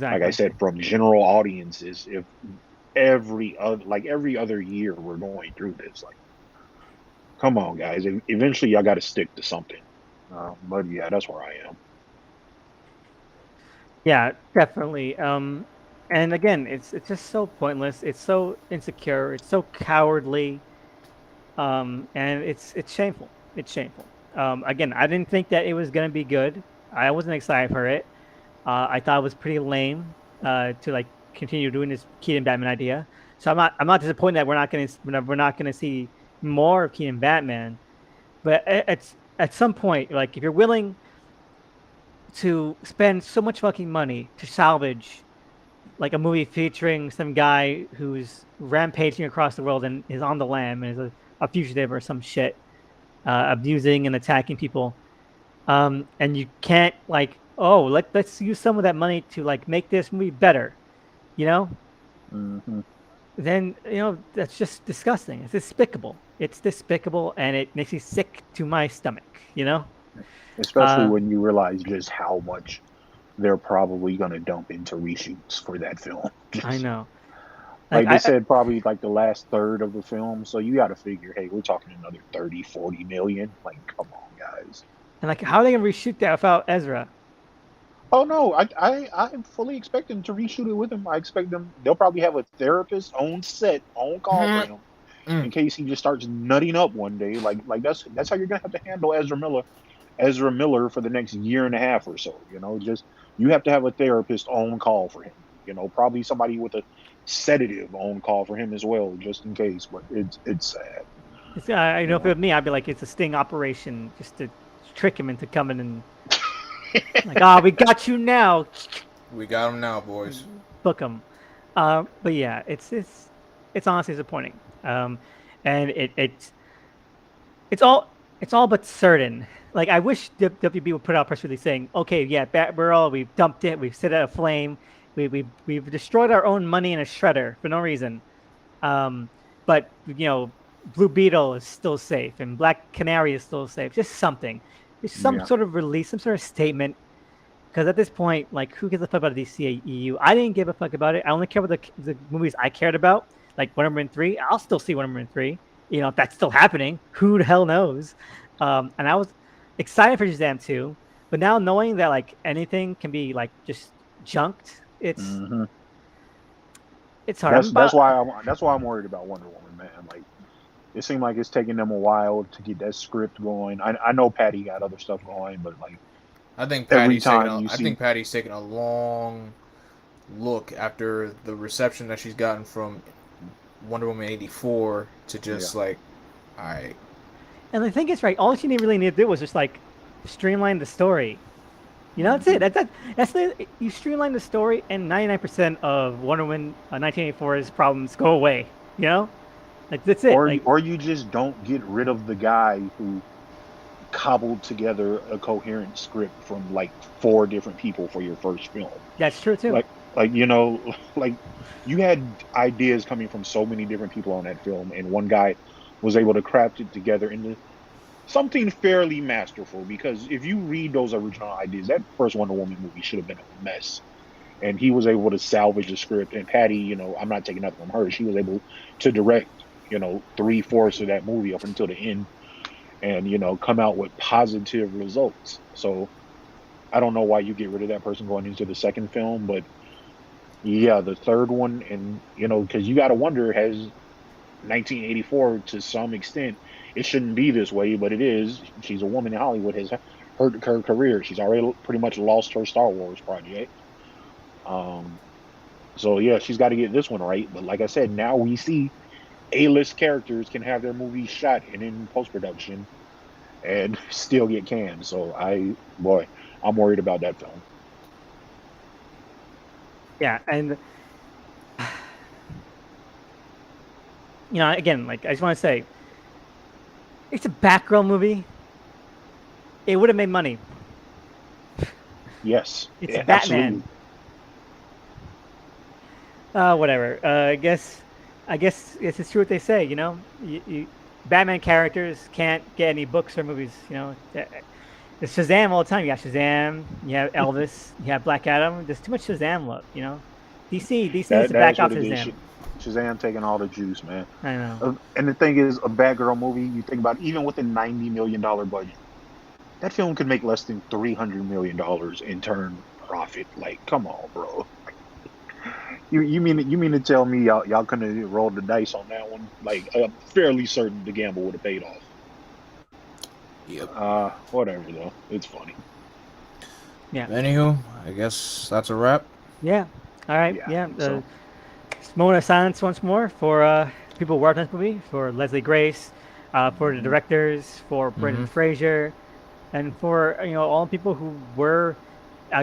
Like I exactly. said, from general audiences, if every other year we're going through this, like, come on, guys, eventually y'all got to stick to something. But yeah, that's where I am. Yeah, definitely. And again, it's just so pointless. It's so insecure. It's so cowardly. And it's shameful. It's shameful. Again, I didn't think that it was gonna be good. I wasn't excited for it. I thought it was pretty lame to like continue doing this Keaton Batman idea. So I'm not disappointed that we're not gonna see more of Keaton Batman. But at some point, like if you're willing to spend so much fucking money to salvage like a movie featuring some guy who's rampaging across the world and is on the lam and is a fugitive or some shit, abusing and attacking people. And you can't like, oh, let's use some of that money to like make this movie better, you know? Hmm. Then that's just disgusting. It's despicable. It's despicable, and it makes me sick to my stomach. You know? Especially Uh, when you realize just how much they're probably going to dump into reshoots for that film. I Just know. Like like they said, probably like the last third of the film. So you got to figure, hey, we're talking another 30, 40 million. Like, come on, guys. and like, how are they gonna reshoot that without Ezra? Oh no, I'm fully expecting to reshoot it with him. I expect them. They'll probably have a therapist on set, on call for Mm, him, in mm. case he just starts nutting up one day. Like that's how you're gonna have to handle Ezra Miller for the next year and a half or so. Just you have to have a therapist on call for him. Probably somebody with a sedative on call for him as well, just in case. But it's sad. I You know if it know. was me, I'd be like, it's a sting operation just to trick him into coming and like, we got you now. We got him now, boys. Book him. But yeah, it's honestly disappointing. And it's all but certain. Like I wish WB would put out a press release saying, "Okay, yeah, Batgirl, we've dumped it, we've set it aflame, we've destroyed our own money in a shredder for no reason." Um, but Blue Beetle is still safe and Black Canary is still safe. Just something, just some Yeah. sort of release, some sort of statement. Because at this point, like, who gives a fuck about the DCEU? I didn't give a fuck about it. I only care about the movies I cared about, like Wonder Woman 3, I'll still see Wonder Woman 3. You know, if that's still happening, who the hell knows? And I was excited for Shazam 2, but now knowing that like anything can be like just junked, Hmm. it's hard. That's why I'm worried about Wonder Woman, man. Like it seemed like it's taking them a while to get that script going. I know Patty got other stuff going, but like every time you I see, think Patty's taking a long look after the reception that she's gotten from Wonder Woman 84 to yeah, just like, all right, And the thing is, right, all she really needed to do was just like streamline the story. You know, that's it. hmm That's the you streamline the story, and 99% of Wonder Woman 1984's problems go away. You know, like that's it. Like or you just don't get rid of the guy who cobbled together a coherent script from like four different people for your first film. that's true too. Like like you had ideas coming from so many different people on that film, and one guy was able to craft it together into something fairly masterful. Because if you read those original ideas, that first Wonder Woman movie should have been a mess, and he was able to salvage the script. And Patty, I'm not taking nothing from her. She was able to direct, three-fourths of that movie up until the end, and come out with positive results. So I don't know why you get rid of that person going into the second film, but yeah, the third one, and because you got to wonder, has 1984 to some extent, it shouldn't be this way, but it is. She's a woman in Hollywood, has hurt her career. She's already pretty much lost her Star Wars project. Um, so yeah, she's got to get this one right. But like I said, now we see A-list characters can have their movies shot and in post-production and still get canned. So boy, I'm worried about that film. Yeah, and again, like I just want to say, it's a Batgirl movie. It would have made money. Yes, It's yeah, Batman. absolutely. Whatever. I guess it's true what they say. Batman characters can't get any books or movies. It's Shazam all the time. You got Shazam. You have Elvis. You have Black Adam. There's too much Shazam love. DC needs to That back is what off it is. Shazam. Shazam taking all the juice, man. I know. And the thing is, a Batgirl movie, you think about it, even with a $90 million budget, that film could make less than $300 million in turn profit. Like, come on, bro. You mean to tell me y'all couldn't have rolled the dice on that one? Like, I'm fairly certain the gamble would have paid off. yep. Whatever though. It's funny. Yeah. Anywho, I guess that's a wrap. Yeah. All right. Yeah, I Yeah. think so. Moment of silence once more for people who worked on this movie, for Leslie Grace, for the Mhm. directors, for Brendan Mm-hmm. Fraser, and for all the people who were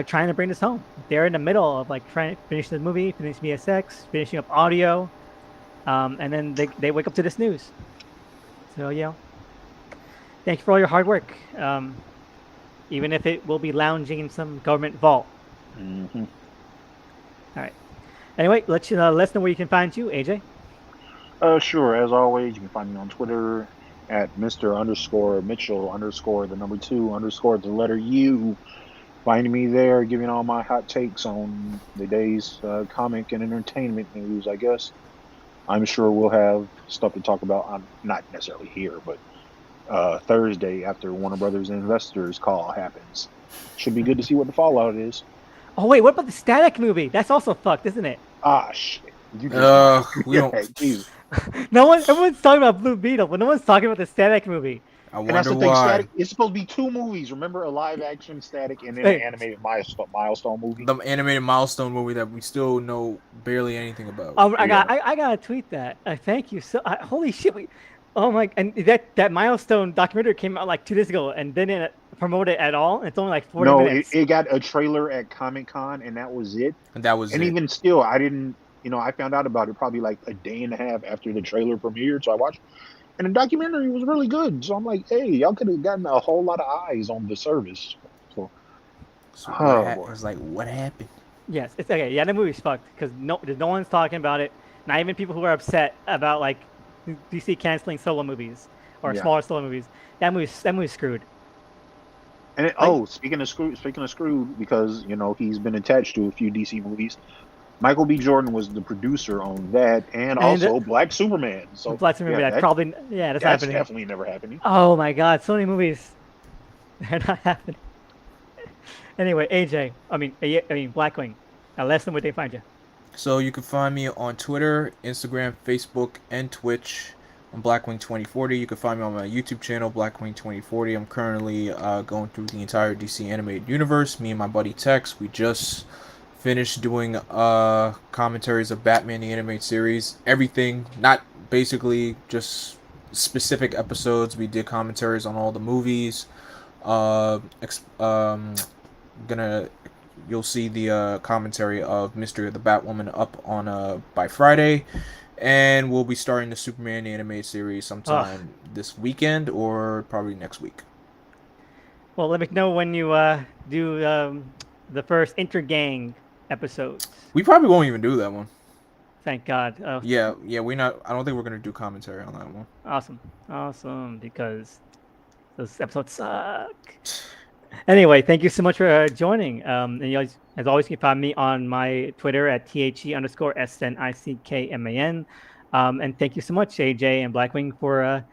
trying to bring this home. They're in the middle of like trying to finish the movie, finish VSX, finishing up audio, and then they wake up to this news. So thank you for all your hard work, even if it will be lounging in some government vault. Hmm. All right. Anyway, let us know where you can find you, AJ. Sure. As always, you can find me on Twitter at Mr. underscore Mitchell underscore the number two underscore the letter U. Find me there, giving all my hot takes on the day's comic and entertainment news, I guess. I'm sure we'll have stuff to talk about. I'm not necessarily here, but Thursday after Warner Brothers investors call happens. Should be good to see what the fallout is. Oh wait, what about the Static movie? That's also fucked, isn't it? Ah, shit. You just We yeah, don't. Jesus. Everyone's talking about Blue Beetle, but no one's talking about the Static movie. I And that's wonder the thing, why. Static. It's supposed to be two movies. Remember, a live action Static and then an Hey, animated milestone movie. The animated milestone movie that we still know barely anything about. oh, Yeah. I gotta tweet that. Thank you. So, holy shit, oh my, and that milestone documentary came out like 2 days ago and didn't promote it at all. It's only like 40 No, it, minutes. it got a trailer at Comic-Con, and that was it. And that was And it. even still, I didn't. I found out about it probably like a day and a half after the trailer premiered. So I watched, and the documentary was really good. So I'm like, hey, y'all could have gotten a whole lot of eyes on the service. So, So oh boy. it's like what happened? Yes, it's okay. Yeah, the movie's fucked because no one's talking about it. Not even people who are upset about like DC canceling solo movies or Yeah. smaller solo movies. That movie's screwed. And Like, speaking of screwed, because he's been attached to a few DC movies. Michael B. Jordan was the producer on that, and And also Black Superman. So Black Mirror, yeah, that probably, yeah, that's that's happening. definitely never happening. Oh my God, so many movies. They're not happening. Anyway, AJ, I mean Blackwing. Lesson, where they find you? So you can find me on Twitter, Instagram, Facebook, and Twitch on Blackwing 2040. You can find me on my YouTube channel, Blackwing 2040. I'm currently going through the entire DC animated universe. Me and my buddy Tex, we just finished doing commentaries of Batman the animated series. Everything, not basically just specific episodes. We did commentaries on all the movies. Gonna You'll see the commentary of Mystery of the Batwoman up on by Friday, and we'll be starting the Superman animated series Ugh. sometime this weekend or probably next week. Well, let me know when you do the first Intergang episodes. We probably won't even do that one. Thank God. Oh, Yeah, we not. I don't think we're gonna do commentary on that one. awesome, because those episodes suck. Anyway, thank you so much for joining. And as always, you can find me on my Twitter at THE_SNICKMAN. And thank you so much, AJ and Blackwing, for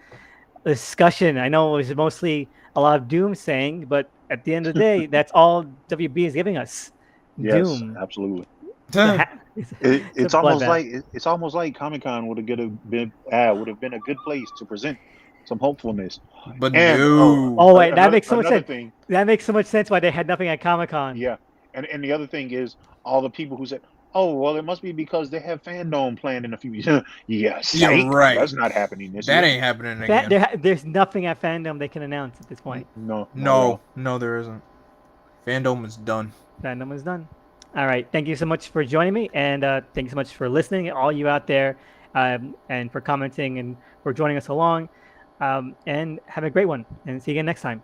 the discussion. I know it was mostly a lot of doom saying, but at the end of the day, that's all WB is giving us. Yes, Doom. absolutely. It's It's a almost bloodbath. like Comic-Con would have been a good place to present some hopefulness. But And no. Oh wait, that makes so much another sense. thing, That makes so much sense why they had nothing at Comic-Con. yeah. And the other thing is all the people who said, "Oh, well, it must be because they have fandom planned in a few years." Yeah, You're psych. right. That's not happening this That year. ain't happening again. There's nothing at Fandom they can announce at this point. No, No, there isn't. Fandom is done. Fandom is done. All right. Thank you so much for joining me, and thank you so much for listening, all you out there, and for commenting and for joining us along. And have a great one, and see you again next time.